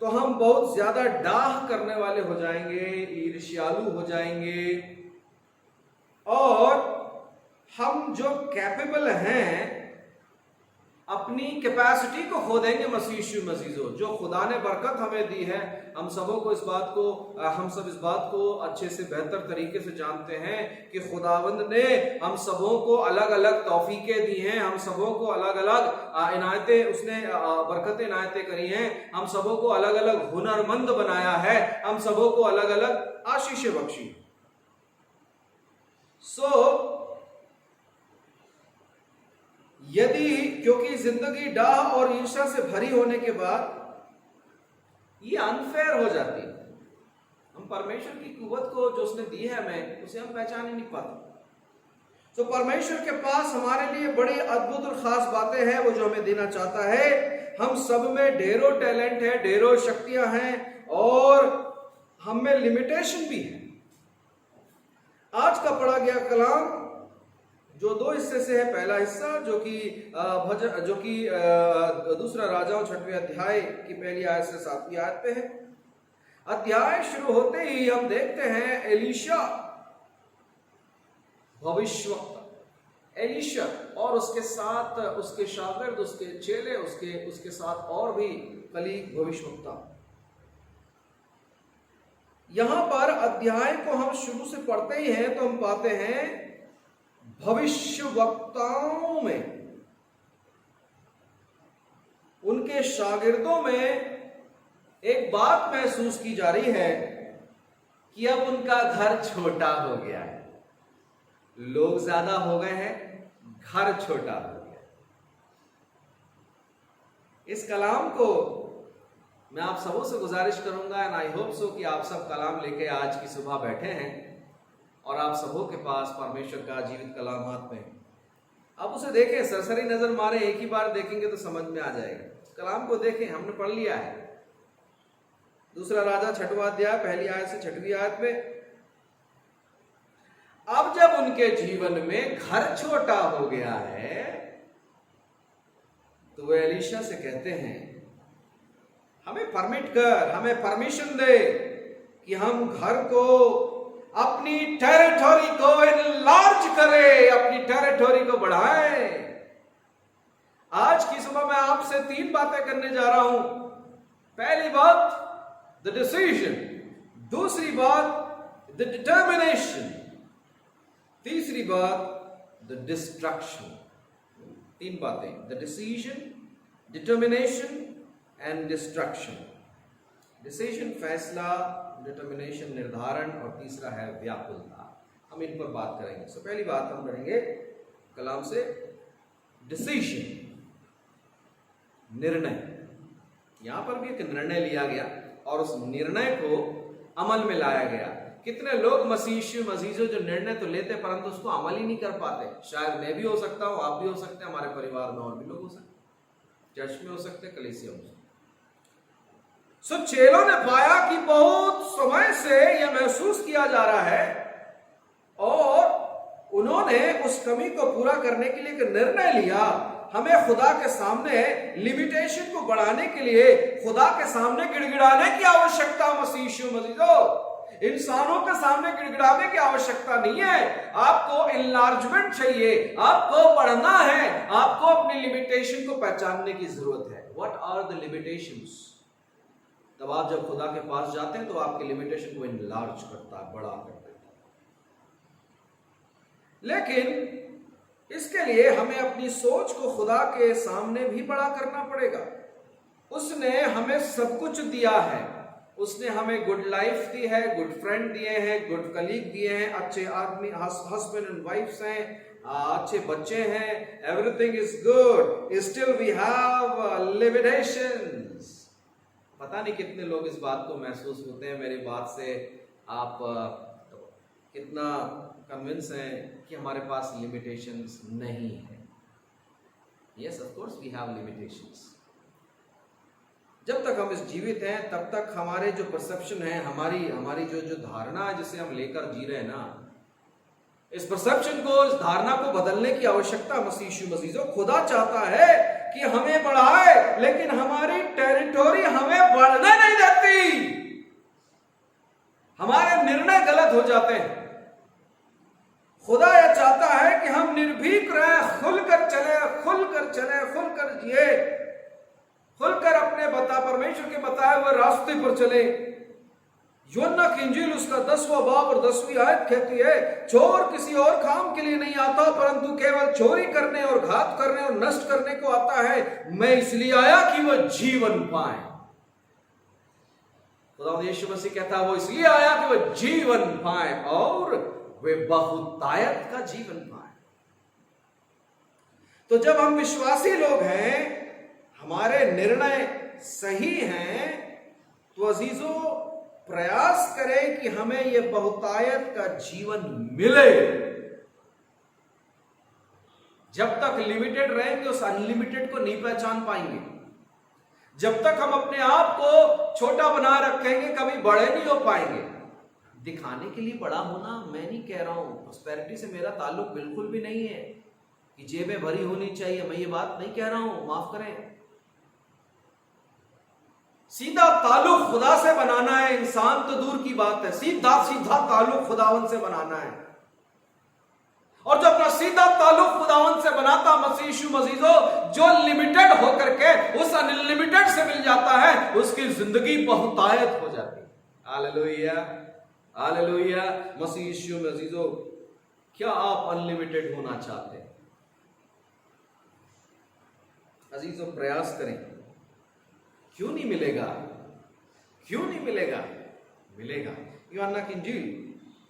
तो हम बहुत ज्यादा डाह करने वाले हो जाएंगे, ईर्ष्यालु हो जाएंगे और हम जो कैपेबल हैं अपनी कैपेसिटी को खो देंगे मसीह मसीजो। जो खुदा ने बरकत हमें दी है, हम सब इस बात को अच्छे से बेहतर तरीके से जानते हैं कि खुदावंद ने हम सबों को अलग अलग तौफीकें दी हैं, हम सबों को अलग अलग इनायतें, उसने बरकतें इनायतें करी हैं, हम सबों को अलग अलग हुनरमंद बनाया है, हम सबों को अलग अलग आशीषें बख्शी। यदि क्योंकि जिंदगी डाह और ईर्ष्या से भरी होने के बाद ये अनफेयर हो जाती है। हम परमेश्वर की कुव्वत को जो उसने दी है हमें, उसे हम पहचान ही नहीं पाते। तो परमेश्वर के पास हमारे लिए बड़ी अद्भुत और खास बातें हैं, वो जो हमें देना चाहता है। हम सब में ढेरों टैलेंट है, ढेरों शक्तियां हैं और हम में लिमिटेशन भी है। आज का पढ़ा गया कलाम जो 2 हिस्से से है, पहला हिस्सा जो कि दूसरा राजाओं 6वें अध्याय की पहली आयत से 7वीं आयत पे है। अध्याय शुरू होते ही हम देखते हैं एलीशा भविष्यवक्ता, एलीशा और उसके साथ उसके शागिर्द, उसके चेले, उसके साथ और भी कलीग भविष्यवक्ता। यहां पर अध्याय को हम शुरू से पढ़ते ही हैं तो हम पाते हैं भविष्यवक्ताओं में, उनके शागिर्दों में एक बात महसूस की जा रही है कि अब उनका घर छोटा हो गया है। लोग ज्यादा हो गए हैं, घर छोटा हो गया। इस कलाम को मैं आप सबों से गुजारिश करूंगा, एंड आई होप सो कि आप सब कलाम लेके आज की सुबह बैठे हैं और आप सबों के पास परमेश्वर का जीवित कलाम हाथ में है। आप उसे देखें, सरसरी नजर मारें, एक ही बार देखेंगे तो समझ में आ जाएगा। कलाम को देखें, हमने पढ़ लिया है। दूसरा राजा 6वां अध्याय पहली आयत से 6वीं आयत में। अब जब उनके जीवन में घर छोटा हो गया है तो वे एलीशा से कहते हैं, हमें परमिट कर, हमें परमिशन दे कि हम घर को, अपनी टेरिटोरी को इनलार्ज करें, अपनी टेरिटोरी को बढ़ाएं। आज की सुबह मैं आपसे 3 बातें करने जा रहा हूं। पहली बात द डिसीजन, दूसरी बात द डिटर्मिनेशन, तीसरी बात द डिस्ट्रक्शन। 3 बातें, the decision, determination and destruction. Decision फैसला, डिटर्मिनेशन निर्धारण और तीसरा है व्याकुलता। हम इन पर बात करेंगे। तो पहली बात हम करेंगे कलाम से, डिसीजन, निर्णय। यहां पर भी एक निर्णय लिया गया और उस निर्णय को अमल में लाया गया। कितने लोग मसीजो जो निर्णय तो लेते परंतु उसको अमल ही नहीं कर पाते। शायद मैं भी हो सकता हूं, आप भी हो सकते हैं, हमारे परिवार में और भी लोग हो सकते, चर्च में हो सकते, कलीसिया में हो सकते। चेलों ने पाया कि बहुत समय से यह महसूस किया जा रहा है और उन्होंने उस कमी को पूरा करने के लिए एक निर्णय लिया। हमें खुदा के सामने लिमिटेशन को बढ़ाने के लिए खुदा के सामने गिड़गिड़ाने की आवश्यकता मसीजो। इंसानों के सामने गिड़गिड़ाने की आवश्यकता नहीं है। आपको इनलार्जमेंट चाहिए, आपको बढ़ना है, आपको अपनी लिमिटेशन को पहचानने की जरूरत है। What are the limitations? तब आप जब खुदा के पास जाते हैं तो आपके लिमिटेशन को इनलार्ज करता है, बड़ा कर देता है। लेकिन इसके लिए हमें अपनी सोच को खुदा के सामने भी बड़ा करना पड़ेगा। उसने हमें सब कुछ दिया है। उसने हमें गुड लाइफ दी है, गुड फ्रेंड दिए हैं, गुड कलीग दिए हैं, अच्छे आदमी, हस्बैंड एंड वाइफ्स हैं, अच्छे बच्चे हैं, everything is good. Still we have limitations. पता नहीं कितने लोग इस बात को महसूस होते हैं। मेरी बात से आप कितना कन्विंस हैं कि हमारे पास लिमिटेशंस नहीं है? Yes, of course we have limitations. जब तक हम इस जीवित हैं तब तक हमारे जो परसेप्शन है, हमारी जो धारणा है जिसे हम लेकर जी रहे हैं ना, इस परसेप्शन को, इस धारणा को बदलने की आवश्यकता मसीजो। खुदा चाहता है कि हमें बढ़ाए, लेकिन हमारी टेरिटोरी हमें बढ़ने नहीं देती। हमारे निर्णय गलत हो जाते हैं। खुदा यह चाहता है कि हम निर्भीक रहें, खुलकर चले, खुलकर परमेश्वर के बताए हुए रास्ते पर चले। यूहन्ना की इंजील उसका 10वां बाब और 10वीं आयत कहती है, चोर किसी और काम के लिए नहीं आता परंतु केवल चोरी करने और घात करने और नष्ट करने को आता है। मैं इसलिए आया कि वह जीवन पाए। खुदा यीशु मसीह कहता है वो इसलिए आया कि वह जीवन पाए और वे बहुतायत का जीवन पाए। तो जब हम विश्वासी लोग हैं, हमारे निर्णय सही हैं, तो अजीजों प्रयास करें कि हमें यह बहुतायत का जीवन मिले। जब तक लिमिटेड रहेंगे उस अनलिमिटेड को नहीं पहचान पाएंगे। जब तक हम अपने आप को छोटा बना रखेंगे कभी बड़े नहीं हो पाएंगे। दिखाने के लिए बड़ा होना मैं नहीं कह रहा हूं, प्रॉस्पेरिटी से मेरा ताल्लुक बिल्कुल भी नहीं है कि जेबें भरी होनी चाहिए, मैं ये बात नहीं कह रहा हूं, माफ करें। सीधा ताल्लुक खुदा से बनाना है, इंसान तो दूर की बात है, सीधा ताल्लुक खुदावन से बनाना है। और जो अपना सीधा ताल्लुक खुदावन से बनाता मसीह यीशु मसीहो, जो लिमिटेड होकर के उस अनलिमिटेड से मिल जाता है, उसकी जिंदगी बहुतायत हो जाती है। Hallelujah, hallelujah. मसीह यीशु मसीहो, क्या आप अनलिमिटेड होना चाहते हैं? अजीजों प्रयास करें। क्यों नहीं मिलेगा? क्यों नहीं मिलेगा? मिलेगा। यूहन्ना की इंजील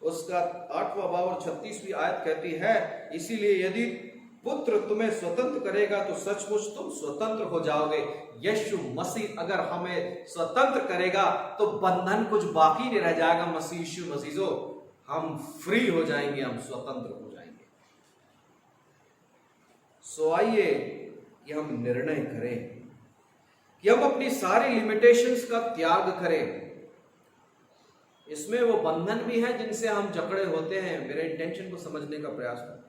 उसका 8वां बाब और 36वीं आयत कहती है, इसीलिए यदि पुत्र तुम्हें स्वतंत्र करेगा तो सचमुच तुम स्वतंत्र हो जाओगे। यीशु मसीह अगर हमें स्वतंत्र करेगा तो बंधन कुछ बाकी नहीं रह जाएगा। मसीह यीशु मसीह हम फ्री हो जाएंगे, हम स्वतंत्र हो जाएंगे। सो आइए कि हम निर्णय करें कि हम अपनी सारी लिमिटेशंस का त्याग करें। इसमें वो बंधन भी है जिनसे हम जकड़े होते हैं। मेरे इंटेंशन को समझने का प्रयास करें,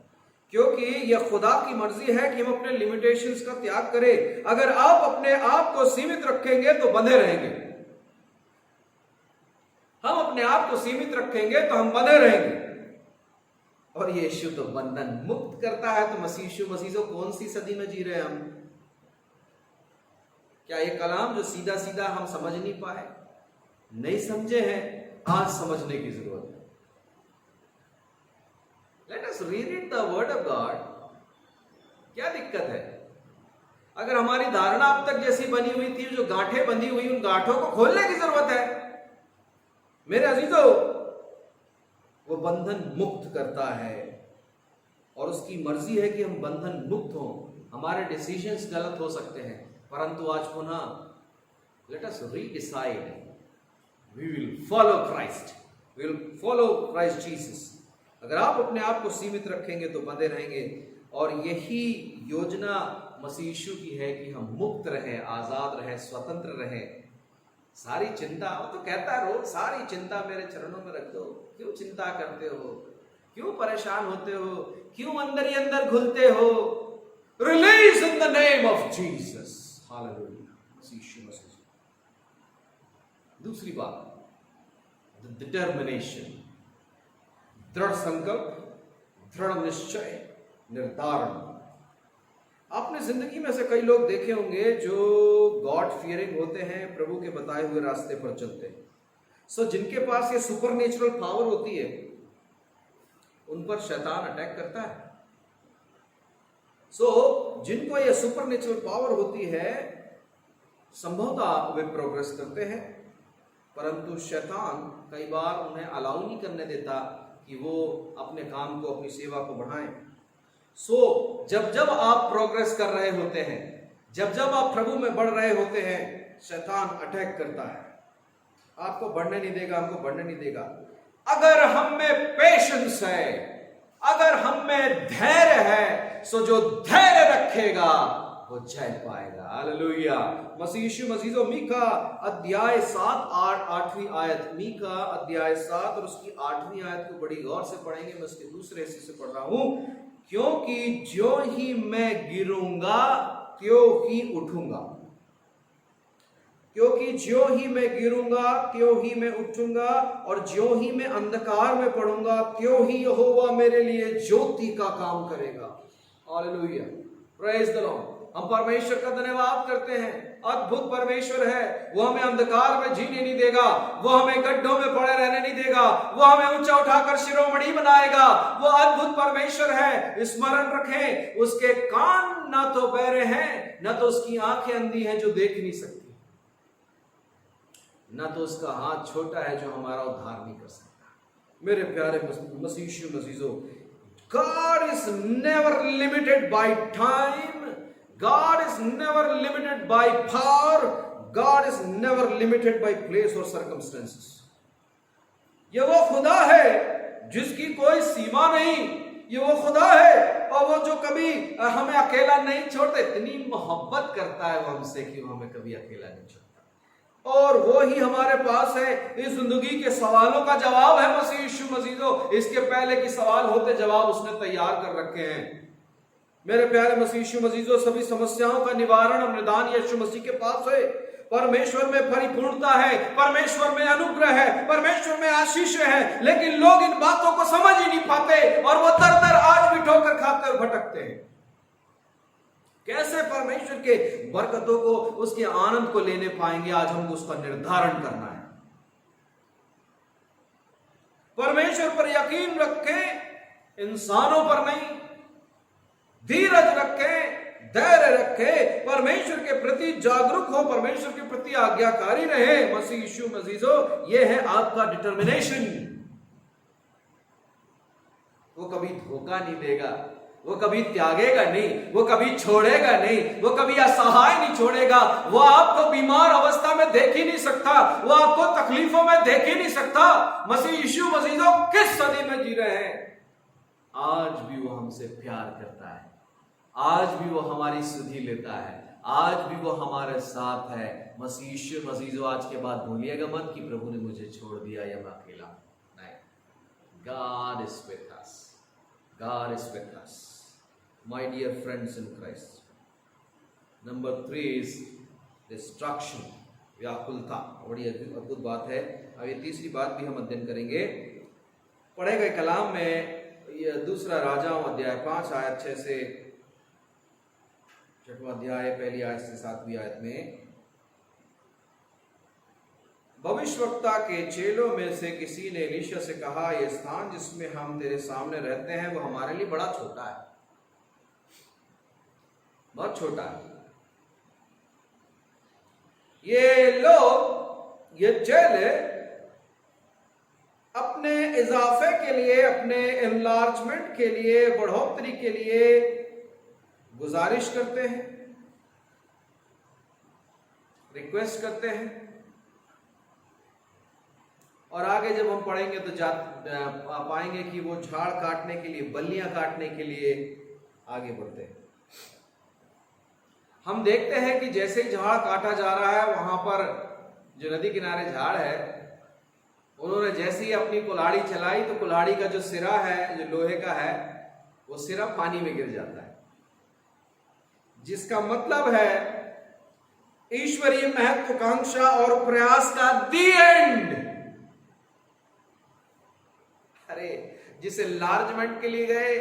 क्योंकि यह खुदा की मर्जी है कि हम अपने लिमिटेशंस का त्याग करें। अगर आप अपने आप को सीमित रखेंगे तो बंधे रहेंगे। हम अपने आप को सीमित रखेंगे तो हम बंधे रहेंगे। और यीशु तो बंधन मुक्त करता है। तो मसीह यीशु मसीह को कौन सी सदी में जी रहे हैं हम? क्या ये कलाम जो सीधा सीधा हम समझ नहीं पाए, नहीं समझे हैं, आज समझने की जरूरत है। Let us read the word of God. क्या दिक्कत है? अगर हमारी धारणा अब तक जैसी बनी हुई थी, जो गांठें बंधी हुई, उन गांठों को खोलने की जरूरत है। मेरे अजीजों, वो बंधन मुक्त करता है और उसकी मर्जी है कि हम बंधन मुक्त हों। हमारे डिसीजंस गलत हो सकते हैं, परंतु आज पुनः let us redecide, we will follow Christ, we will follow Christ Jesus. अगर आप अपने आप को सीमित रखेंगे तो बंधे रहेंगे। और यही योजना मसीह यीशु की है कि हम मुक्त रहें, आजाद रहें, स्वतंत्र रहें। सारी चिंता, वो तो कहता है रोज, सारी चिंता मेरे चरणों में रख दो। क्यों चिंता करते हो? क्यों परेशान होते हो? क्यों अंदर ही अंदर घुलते हो? Release in the name of Jesus. Hallelujah, मसीह यीशु मसीह। दूसरी बात, डिटर्मिनेशन, दृढ़ संकल्प, दृढ़ निश्चय, निर्धारण। आपने जिंदगी में से कई लोग देखे होंगे जो गॉड फियरिंग होते हैं, प्रभु के बताए हुए रास्ते पर चलते हैं। सो जिनके पास ये सुपरनेचुरल पावर होती है, उन पर शैतान अटैक करता है। सो जिनको ये सुपरनेचुरल पावर होती है, संभवतः वे प्रोग्रेस करते हैं, परंतु शैतान कई बार उन्हें अलाउ नहीं करने देता कि वो अपने काम को, अपनी सेवा को बढ़ाएं। सो जब जब आप प्रोग्रेस कर रहे होते हैं, जब जब आप प्रभु में बढ़ रहे होते हैं, शैतान अटैक करता है। आपको बढ़ने नहीं देगा, हमको बढ़ने नहीं देगा। अगर हम में पेशेंस है, अगर हम में धैर्य है, सो जो धैर्य रखेगा वो जय पाएगा। हालेलुया। मसीह यीशु मसीह मीका अध्याय 7 8वीं आयत, मीका अध्याय 7 और उसकी 8वीं आयत को बड़ी गौर से पढ़ेंगे। मैं उसके दूसरे हिस्से से पढ़ रहा हूं। क्योंकि ज्यों ही मैं गिरूंगा त्यों ही उठूंगा, क्योंकि ज्यों ही मैं गिरूंगा त्यों ही मैं उठूंगा, और ज्यों ही मैं अंधकार में पड़ूंगा त्यों ही यहोवा मेरे लिए ज्योति का काम करेगा। Hallelujah, praise the Lord. हम परमेश्वर का धन्यवाद करते हैं अद्भुत परमेश्वर है। वो हमें अंधकार में जीने नहीं देगा, वो हमें गड्ढों में पड़े रहने नहीं देगा, वो हमें ऊंचा उठाकर शिरोमणि बनाएगा। वो अद्भुत परमेश्वर है। स्मरण रखें, उसके कान ना तो बहरे हैं, ना तो उसकी आंखें अंधी हैं जो देख नहीं सकती, ना तो उसका हाथ छोटा है जो हमारा उद्धार नहीं कर सकता। मेरे प्यारे मसीह मसीजो, God is never limited by time. God is never limited by power. God is never limited by place or circumstances. ये वो खुदा है जिसकी कोई सीमा नहीं। ये वो खुदा है और वो जो कभी हमें अकेला नहीं छोड़ता। इतनी मोहब्बत करता है वो हमसे कि वो हमें कभी अकेला नहीं छोड़ता। और वो ही हमारे पास है इस जिंदगी के सवालों का जवाब है मसीह यीशु मसीह। इसके पहले की सवाल होते जवाब उसने तैयार कर रखे हैं। मेरे प्यारे मसीह यीशु मसीह, सभी समस्याओं का निवारण और निदान यीशु मसीह के पास है। परमेश्वर में परिपूर्णता है, परमेश्वर में अनुग्रह है, परमेश्वर में आशीष है, लेकिन लोग इन बातों को समझ ही नहीं पाते और वो दर दर आज भी ठोकर खाते और भटकते हैं। कैसे परमेश्वर के बरकतों को, उसके आनंद को लेने पाएंगे? आज हमको उसका निर्धारण करना है। परमेश्वर पर यकीन रखें, इंसानों पर नहीं। धीरज रखें, धैर्य रखें, परमेश्वर के प्रति जागरूक हो, परमेश्वर के प्रति आज्ञाकारी रहे। मसीह यीशु मसीहो, यह है आपका डिटर्मिनेशन। वो कभी धोखा नहीं देगा, वो कभी त्यागेगा नहीं, वो कभी छोड़ेगा नहीं, वो कभी असहाय नहीं छोड़ेगा। वो आपको बीमार अवस्था में देख ही नहीं सकता, वो आपको तकलीफों में देख ही नहीं सकता। मसीह यीशु मसीह किस सदी में जी रहे हैं, आज भी वो हमसे प्यार करता है, आज भी वो हमारी सुधि लेता है, आज भी वो हमारे साथ है। मसीह यीशु मसीह, आज के बाद भूलिएगा मत कि प्रभु ने मुझे छोड़ दिया या मैं अकेला नहीं। God is with us. God is with us. My dear friends in Christ. Number 3 is distraction, व्याकुलता। बड़ी अद्भुत बात है। अब ये तीसरी बात भी हम अध्ययन करेंगे। पढ़े गए कलाम में ये दूसरा राजाओं अध्याय 5 आयत 6 से 6वां अध्याय पहली आयत से 7वीं आयत में, भविष्यवक्ता के चेलों में से किसी ने एलीशा से कहा, यह स्थान जिसमें हम तेरे सामने रहते हैं वो हमारे लिए बड़ा छोटा है, बहुत छोटा है। ये लोग, ये चेले अपने इजाफे के लिए, अपने एनलार्जमेंट के लिए, बढ़ोतरी के लिए गुजारिश करते हैं, रिक्वेस्ट करते हैं। और आगे जब हम पढ़ेंगे तो पाएंगे कि वो झाड़ काटने के लिए, बल्लियां काटने के लिए आगे बढ़ते हैं। हम देखते हैं कि जैसे ही झाड़ काटा जा रहा है, वहां पर जो नदी किनारे झाड़ है, उन्होंने जैसे ही अपनी कुल्हाड़ी चलाई तो कुल्हाड़ी का जो सिरा है, जो लोहे का है, वो सिरा पानी में गिर जाता है। जिसका मतलब है ईश्वरीय महत्वाकांक्षा और प्रयास का दी एंड। अरे जिस एनलार्जमेंट के लिए गए,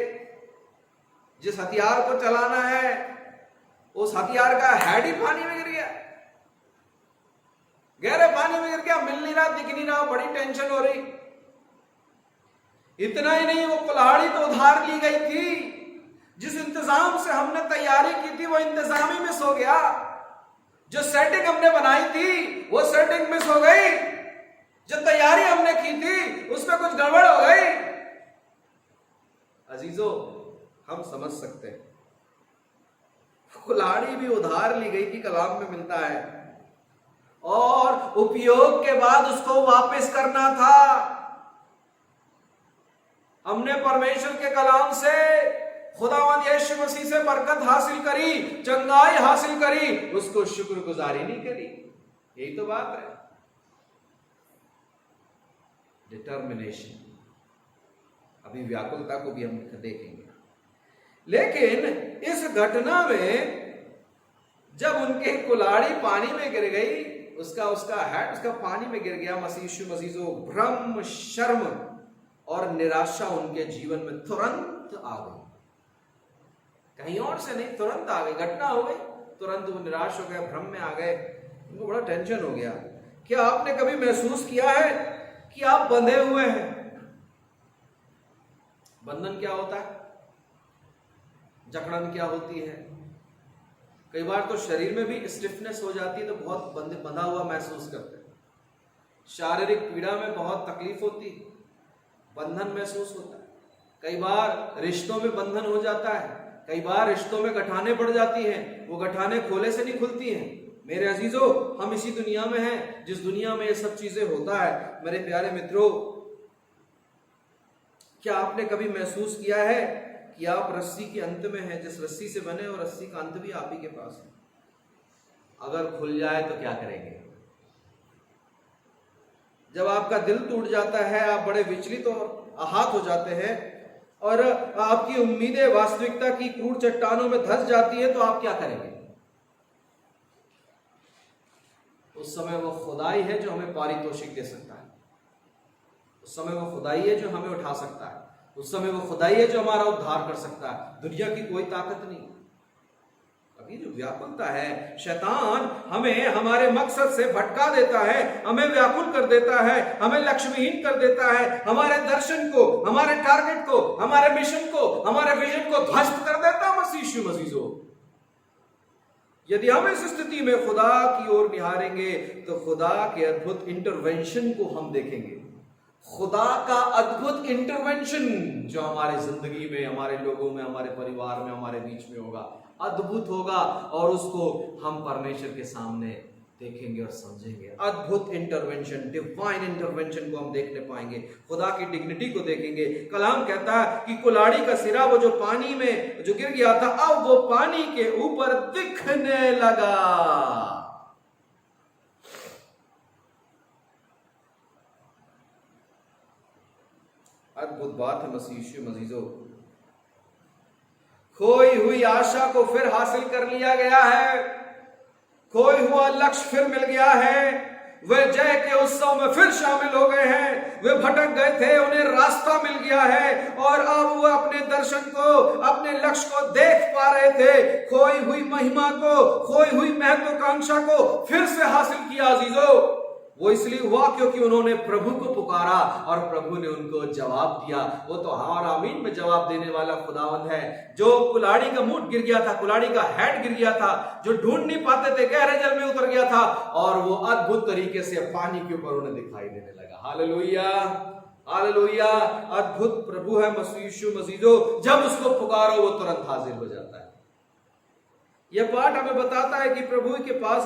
जिस हथियार को चलाना है, उस हथियार का हेड ही पानी में गिर गया, गहरे पानी में गिर गया, मिल नहीं रहा, दिख नहीं रहा, बड़ी टेंशन हो रही। इतना ही नहीं, वो कुल्हाड़ी तो उधार ली गई थी, जिस इंतजाम से हमने तैयारी की थी वो इंतजाम ही मिस हो गया। जो सेटिंग हमने बनाई थी वो सेटिंग मिस हो गई। जो तैयारी हमने की थी उसमें कुछ गड़बड़ हो गई। अजीजों, हम समझ सकते हैं, कुल्हाड़ी भी उधार ली गई थी, कलाम में मिलता है, और उपयोग के बाद उसको वापस करना था। हमने परमेश्वर के कलाम से, खुदावंद यीशु मसीह से बरकत हासिल करी, चंगाई हासिल करी, उसको शुक्रगुजारी नहीं करी। यही तो बात है, डिटर्मिनेशन। अभी व्याकुलता को भी हम देखेंगे। लेकिन इस घटना में जब उनके कुल्हाड़ी पानी में गिर गई, उसका हेड, उसका पानी में गिर गया, मसीह यीशु मसीह, भ्रम, शर्म और निराशा उनके जीवन में तुरंत आ गई। कहीं और से नहीं, तुरंत आ गई। घटना हो गई, तुरंत वो निराश हो गए, भ्रम में आ गए, उनको बड़ा टेंशन हो गया। क्या आपने कभी महसूस किया है कि आप बंधे हुए हैं? बंधन क्या होता है? जकड़न क्या होती है? कई बार तो शरीर में भी स्टिफनेस हो जाती है, तो बहुत बंधा हुआ महसूस करते हैं। शारीरिक पीड़ा में बहुत तकलीफ होती है, बंधन महसूस होता है। कई बार रिश्तों में बंधन हो जाता है, कई बार रिश्तों में गठाने पड़ जाती हैं, वो गठाने खोले से नहीं खुलती हैं। मेरे अजीजों, हम इसी दुनिया में हैं जिस दुनिया में ये सब चीजें होता है। मेरे प्यारे मित्रों, क्या आपने कभी महसूस किया है कि आप रस्सी के अंत में हैं, जिस रस्सी से बने और रस्सी का अंत भी आप ही के पास है? अगर खुल जाए तो क्या करेंगे? जब आपका दिल टूट जाता है, आप बड़े विचलित और आहत हो जाते हैं और आपकी उम्मीदें वास्तविकता की क्रूर चट्टानों में धंस जाती है, तो आप क्या करेंगे? उस समय वो खुदाई है जो हमें पारितोषिक दे सकता है, उस समय वो खुदाई है जो हमें उठा सकता है, उस समय वो खुदाई है जो हमारा उद्धार कर सकता है। दुनिया की कोई ताकत नहीं। अभी जो व्याकुलता है, शैतान हमें हमारे मकसद से भटका देता है, हमें व्याकुल कर देता है, हमें लक्ष्यहीन कर देता है, हमारे दर्शन को, हमारे टारगेट को, हमारे मिशन को, हमारे विजन को ध्वस्त कर देता है। मसीहो, यदि हम इस स्थिति में खुदा की ओर निहारेंगे तो खुदा के अद्भुत इंटरवेंशन को हम देखेंगे। खुदा का अद्भुत इंटरवेंशन जो हमारे जिंदगी में, हमारे लोगों में, हमारे परिवार में, हमारे बीच में होगा, अद्भुत होगा, और उसको हम परमेश्वर के सामने देखेंगे और समझेंगे। अद्भुत इंटरवेंशन, डिवाइन इंटरवेंशन को हम देखने पाएंगे, खुदा की डिग्निटी को देखेंगे। कलाम कहता है कि कुल्हाड़ी का सिरा वो जो पानी में जो गिर गया था, अब वो पानी के ऊपर दिखने लगा। अद्भुत बात है मसीहो। खोई हुई आशा को फिर हासिल कर लिया गया है, खोई हुआ लक्ष्य फिर मिल गया है। वे जय के उत्सव में फिर शामिल हो गए हैं। वे भटक गए थे, उन्हें रास्ता मिल गया है और अब वो अपने दर्शन को, अपने लक्ष्य को देख पा रहे थे। खोई हुई महिमा को, खोई हुई महत्वाकांक्षा को फिर से हासिल किया अजीजों। वो इसलिए हुआ क्योंकि उन्होंने प्रभु को पुकारा और प्रभु ने उनको जवाब दिया। वो तो हाँ और आमीन में जवाब देने वाला खुदावंद है। जो कुल्हाड़ी का मुंह गिर गया था, कुल्हाड़ी का हेड गिर गया था, जो ढूंढ नहीं पाते थे, गहरे जल में उतर गया था, और वो अद्भुत तरीके से पानी के ऊपर उन्हें दिखाई देने लगा। Hallelujah, hallelujah. अद्भुत प्रभु है मसीहो। जब उसको पुकारो वो तुरंत हाजिर हो जाता है। यह पाठ हमें बताता है कि प्रभु के पास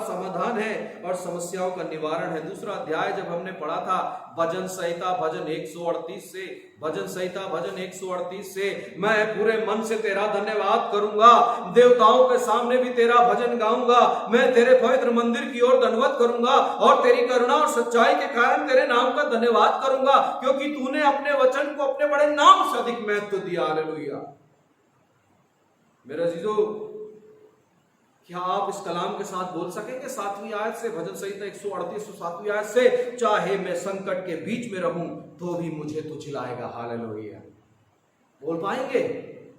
समाधान है और समस्याओं का निवारण है। दूसरा अध्याय जब हमने पढ़ा था भजन संहिता भजन 138 से, मैं पूरे मन से तेरा धन्यवाद करूंगा, देवताओं के सामने भी तेरा भजन गाऊंगा, मैं तेरे पवित्र मंदिर की ओर दंडवत करूंगा और तेरी करुणा और सच्चाई के कारण तेरे नाम का धन्यवाद करूंगा, क्योंकि तूने अपने वचन को अपने बड़े नाम से अधिक महत्व दिया। हालेलुया। मेरे अजीजों, क्या आप इस कलाम के साथ बोल सकेंगे 7वीं आयत से, भजन संहिता 138 7वीं आयत से, चाहे मैं संकट के बीच में रहूं तो भी मुझे तू चिल्लाएगा। हालेलुया। बोल पाएंगे?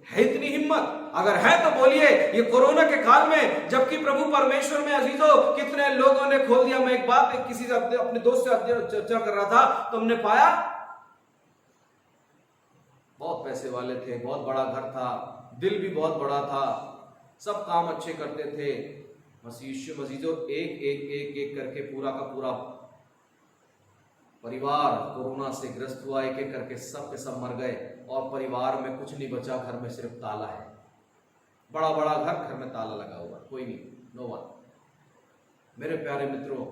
है इतनी हिम्मत? अगर है तो बोलिए। ये कोरोना के काल में, जबकि प्रभु परमेश्वर में अजीजों कितने लोगों ने खोल दिया। मैं एक बात किसी से अपने दोस्त से चर्चा कर रहा था, तो हमने पाया बहुत पैसे वाले थे, बहुत बड़ा घर था, दिल भी बहुत बड़ा था, सब काम अच्छे करते थे। मसीहो एक करके पूरा का पूरा परिवार कोरोना से ग्रस्त हुआ। एक एक करके सब के सब मर गए और परिवार में कुछ नहीं बचा। घर में सिर्फ ताला है, बड़ा बड़ा घर में ताला लगा हुआ, कोई नहीं, नो वन। मेरे प्यारे मित्रों,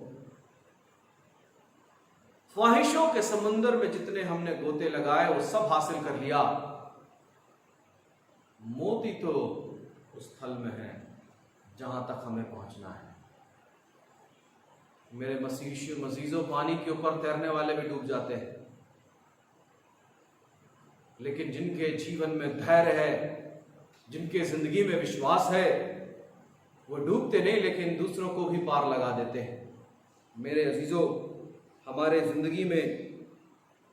ख्वाहिशों के समंदर में जितने हमने गोते लगाए वो सब हासिल कर लिया। मोती तो उस स्थल में है जहां तक हमें पहुंचना है। मेरे मसीहो, पानी के ऊपर तैरने वाले भी डूब जाते हैं, लेकिन जिनके जीवन में धैर्य है, जिनके जिंदगी में विश्वास है, वो डूबते नहीं लेकिन दूसरों को भी पार लगा देते हैं। मेरे अजीजों, हमारे जिंदगी में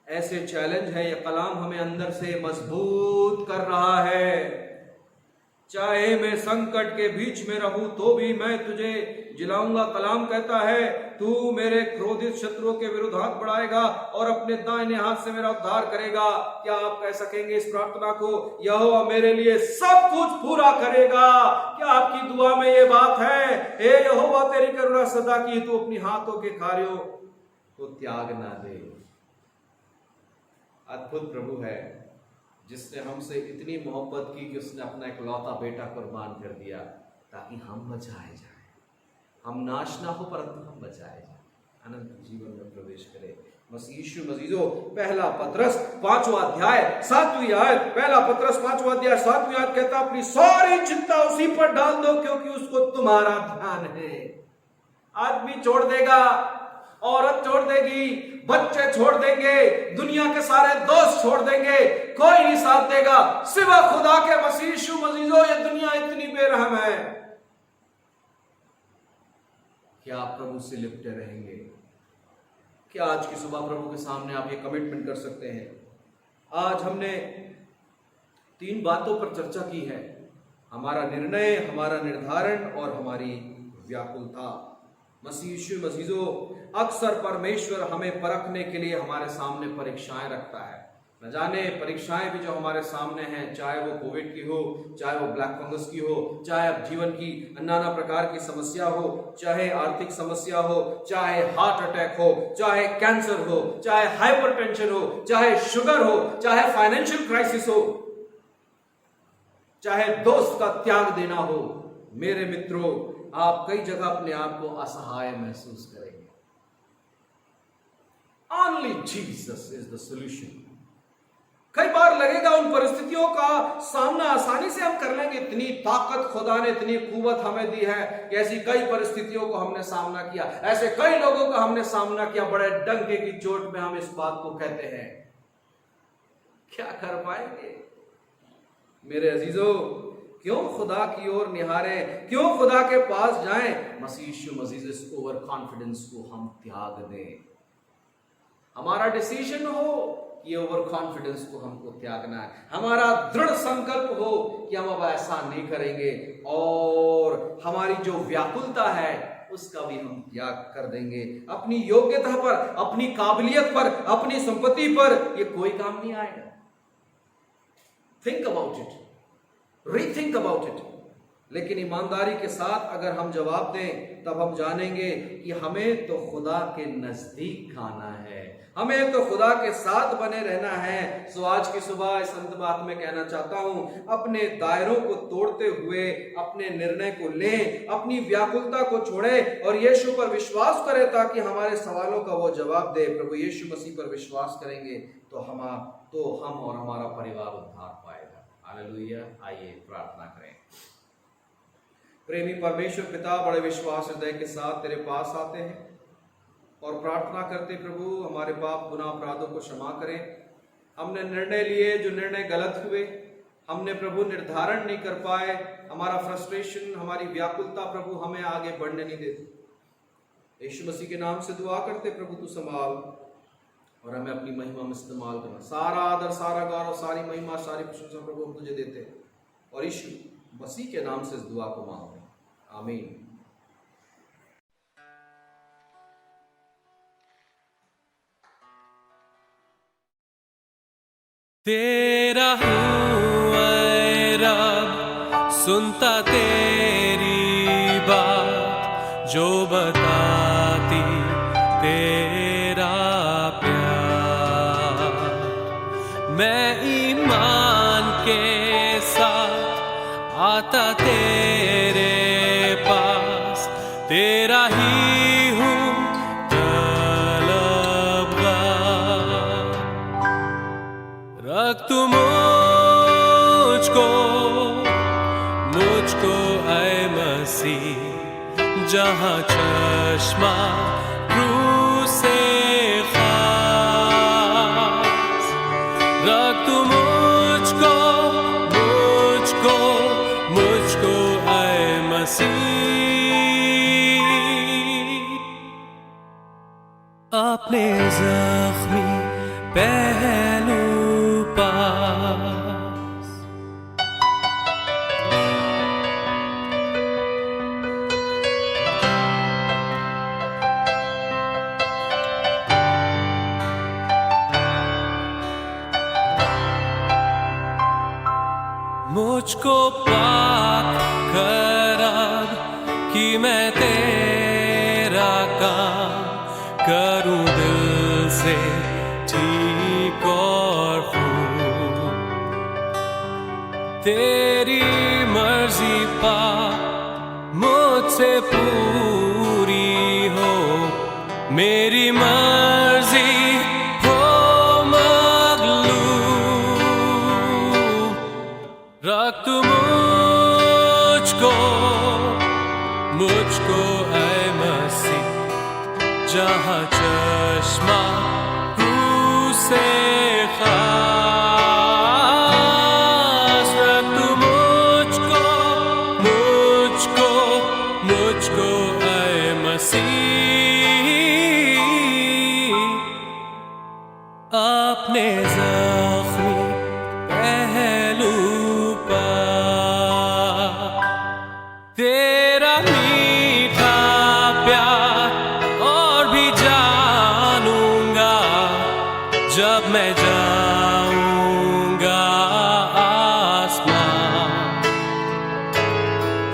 ऐसे चैलेंज है, यह कलाम हमें अंदर से मजबूत कर रहा है। चाहे मैं संकट के बीच में रहूं तो भी मैं तुझे जिलाऊंगा। कलाम कहता है, तू मेरे क्रोधित शत्रुओं के विरुद्ध हाथ बढ़ाएगा और अपने दाहिने हाथ से मेरा उद्धार करेगा। क्या आप कह सकेंगे इस प्रार्थना को, यहोवा मेरे लिए सब कुछ पूरा करेगा? क्या आपकी दुआ में ये बात है, हे यहोवा तेरी करुणा सदा की, तू अपनी हाथों के कार्यों को त्याग ना दे। अद्भुत प्रभु है जिसने हमसे इतनी मोहब्बत की कि उसने अपना इकलौता बेटा कुर्बान कर दिया ताकि हम बचाए जाए, हम नाश ना हो परंतु हम बचाए जाए, अनंत जीवन में प्रवेश करें। मसीह यीशु मसीजो, पहला पतरस 5वां अध्याय 7वीं आयत, पहला पतरस 5वां अध्याय 7वीं आयत कहता, अपनी सारी चिंता उसी पर डाल दो क्योंकि उसको तुम्हारा ध्यान है। आदमी छोड़ देगा, औरत छोड़ देगी, बच्चे छोड़ देंगे, दुनिया के सारे दोस्त छोड़ देंगे, कोई नहीं साथ देगा सिवा खुदा के। मसीह यीशु मसीजो, ये दुनिया इतनी बेरहम है। क्या आप प्रभु से लिपटे रहेंगे? क्या आज की सुबह प्रभु के सामने आप ये कमिटमेंट कर सकते हैं? आज हमने 3 बातों पर चर्चा की है, हमारा निर्णय, हमारा निर्धारण और हमारी व्याकुलता। मसीह यीशु मसीजो, अक्सर परमेश्वर हमें परखने के लिए हमारे सामने परीक्षाएं रखता है। न जाने परीक्षाएं भी जो हमारे सामने हैं, चाहे वो कोविड की हो, चाहे वो ब्लैक फंगस की हो, चाहे अब जीवन की नाना प्रकार की समस्या हो, चाहे आर्थिक समस्या हो, चाहे हार्ट अटैक हो, चाहे कैंसर हो, चाहे हाइपरटेंशन हो, चाहे शुगर हो, चाहे फाइनेंशियल क्राइसिस हो, चाहे दोस्त का त्याग देना हो। मेरे मित्रों, आप कई जगह अपने आप को असहाय महसूस करेंगे। Only Jesus is the solution। कई बार लगेगा उन परिस्थितियों का सामना आसानी से हम कर लेंगे, इतनी ताकत खुदा ने, इतनी कुवत हमें दी है कि ऐसी कई परिस्थितियों को हमने सामना किया, ऐसे कई लोगों का हमने सामना किया, बड़े डंके की चोट में हम इस बात को कहते हैं, क्या कर पाएंगे? मेरे अजीजों, क्यों खुदा की ओर निहारे, क्यों खुदा के पास जाएं? मसीह यीशु मसीह इस ओवर कॉन्फिडेंस को हम त्याग दें। हमारा डिसीजन हो कि ओवर कॉन्फिडेंस को हमको त्यागना है, हमारा दृढ़ संकल्प हो कि हम अब ऐसा नहीं करेंगे, और हमारी जो व्याकुलता है उसका भी हम त्याग कर देंगे। अपनी योग्यता पर, अपनी काबिलियत पर, अपनी संपत्ति पर ये कोई काम नहीं आएगा। Think about it, rethink about it. लेकिन ईमानदारी के साथ अगर हम जवाब दें तब हम जानेंगे कि हमें तो खुदा के नजदीक आना है, हमें तो खुदा के साथ बने रहना है। सो आज की सुबह इस अंत बात में कहना चाहता हूं, अपने दायरों को तोड़ते हुए अपने निर्णय को लें, अपनी व्याकुलता को छोड़ें और यीशु पर विश्वास करें ताकि हमारे सवालों का वो जवाब दे। प्रभु यीशु मसीह पर विश्वास करेंगे तो हम और हमारा परिवार उद्धार पाएगा। हालेलुया। आइए प्रार्थना करें। प्रेमी परमेश्वर पिता, बड़े विश्वास हृदय के साथ तेरे पास आते हैं और प्रार्थना करते, प्रभु हमारे पाप गुनाह अपराधों को क्षमा करें। हमने निर्णय लिए जो निर्णय गलत हुए, हमने प्रभु निर्धारण नहीं कर पाए, हमारा फ्रस्ट्रेशन, हमारी व्याकुलता प्रभु हमें आगे बढ़ने नहीं देती। यीशु मसीह के नाम से दुआ करते, प्रभु तू संभाल और हमें अपनी महिमा में इस्तेमाल करना। सारा आदर, सारा गौरव, सारी महिमा, सारी प्रशंसा प्रभु हम तुझे देते हैं और यीशु मसीह के नाम से इस दुआ को मांगते हैं। आमीन। तेरा हूँ ऐ रब, सुनता तेरी बात, जो बताती तेरा प्यार। मैं ईमान के साथ आता तेरे पास, तेरा ही हूँ तलबगार। रख तू मुझको ऐ मसीह, जहाँ चश्मा रूह से खास। रख तू मुझको ऐ मसीह, अपने जख्मी पहलू पास। मुझको पाक कर अब कि मैं तेरा काम करूं दिल से ठीक और खूब। तेरी मर्जी पा मुझसे पूरी हो, मेरी मर्जी हो मगलूब। रख तू मुझको ऐ मसीह, जहाँ चश्मा रूह से खास। रख तू मुझको ऐ मसीह, अपने ज़ख्मी पहलू पर तेरा मीठा प्यार और भी जानूंगा, जब मैं जाऊंगा आसमां।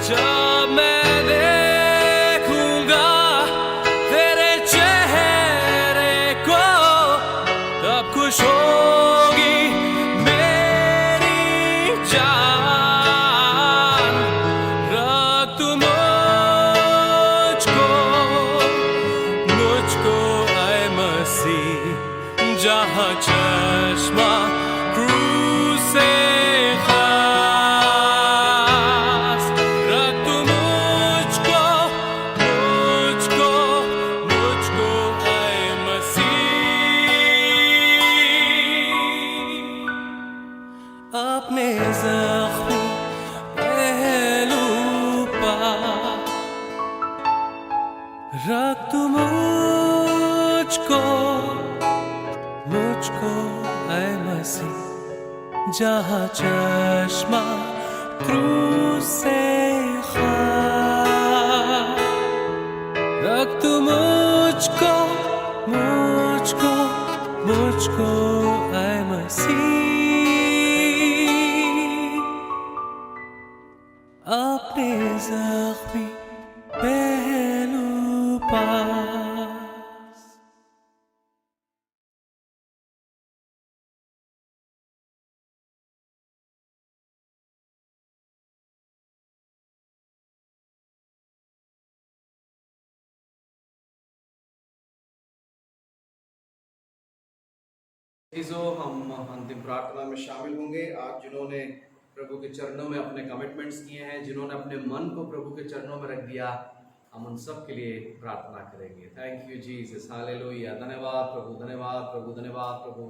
जब मैं देखूंगा तेरे चेहरे को, तब खुश होगी मेरी जान। रख तू मुझको ऐ मसीह, जहाँ चश्मा क्रूस से खास। रख तू मुझको ऐ मसीह, अपने ज़ख्मी पहलू पर। रख तू मुझको ऐ मसीह, जहाँ चश्मा क्रूस से खास। रख तू मुझको ऐ मसीह, अपने ज़ख्मी पहलू पास। हम अंतिम प्रार्थना में शामिल होंगे। आज जिन्होंने प्रभु के चरणों में अपने कमिटमेंट्स किए हैं, जिन्होंने अपने मन को प्रभु के चरणों में रख दिया, हम उन सब के लिए प्रार्थना करेंगे। Thank you Jesus, hallelujah. धन्यवाद प्रभु, धन्यवाद प्रभु, धन्यवाद प्रभु।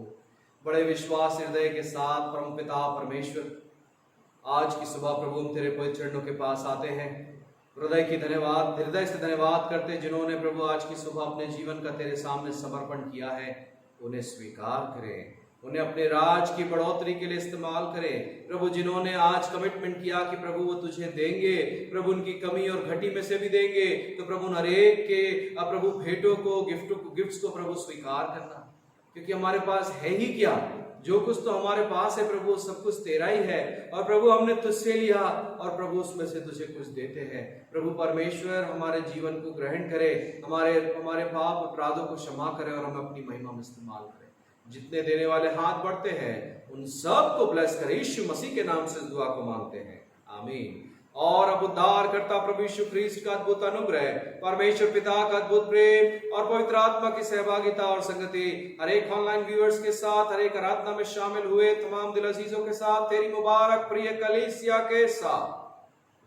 बड़े विश्वास हृदय के साथ परमपिता परमेश्वर, आज की सुबह प्रभु हम तेरे पवित्र चरणों के पास आते हैं। हृदय से धन्यवाद करते जिन्होंने प्रभु आज की सुबह अपने जीवन का तेरे सामने समर्पण किया है। उन्हें स्वीकार करें, उन्हें अपने राज की बढ़ोतरी के लिए इस्तेमाल करें। प्रभु जिन्होंने आज कमिटमेंट किया कि प्रभु वो तुझे देंगे, प्रभु उनकी कमी और घटी में से भी देंगे, तो प्रभु हर एक के प्रभु भेंटों को, गिफ्ट्स को प्रभु स्वीकार करना, क्योंकि हमारे पास है ही क्या, जो कुछ तो हमारे पास है प्रभु सब कुछ तेरा ही है। और प्रभु हमने तुझसे लिया और प्रभु उसमें से तुझे कुछ देते हैं। प्रभु परमेश्वर हमारे जीवन को ग्रहण करे, हमारे पाप अपराधों को क्षमा करे और हमें अपनी महिमा में इस्तेमाल करे। जितने देने वाले हाथ बढ़ते हैं उन सब को ब्लेस करे। यीशु मसीह के नाम से दुआ को मांगते हैं, आमीन। और अब उद्धार करता प्रभु यीशु ख्रीस्त का अद्भुत अनुग्रह, परमेश्वर पिता का अद्भुत प्रेम और पवित्र आत्मा की सहभागिता और संगति हर एक ऑनलाइन व्यूअर्स के साथ, हर एक आराधना में शामिल हुए तमाम दिल अजीजों के साथ, तेरी मुबारक प्रिय कलीसिया के साथ,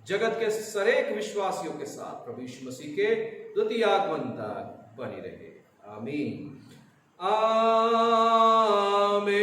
जगत के सरेक विश्वासियों के साथ प्रभु यीशु मसीह के द्वितीय आगमन तक बनी रहे, आमीन आमीन।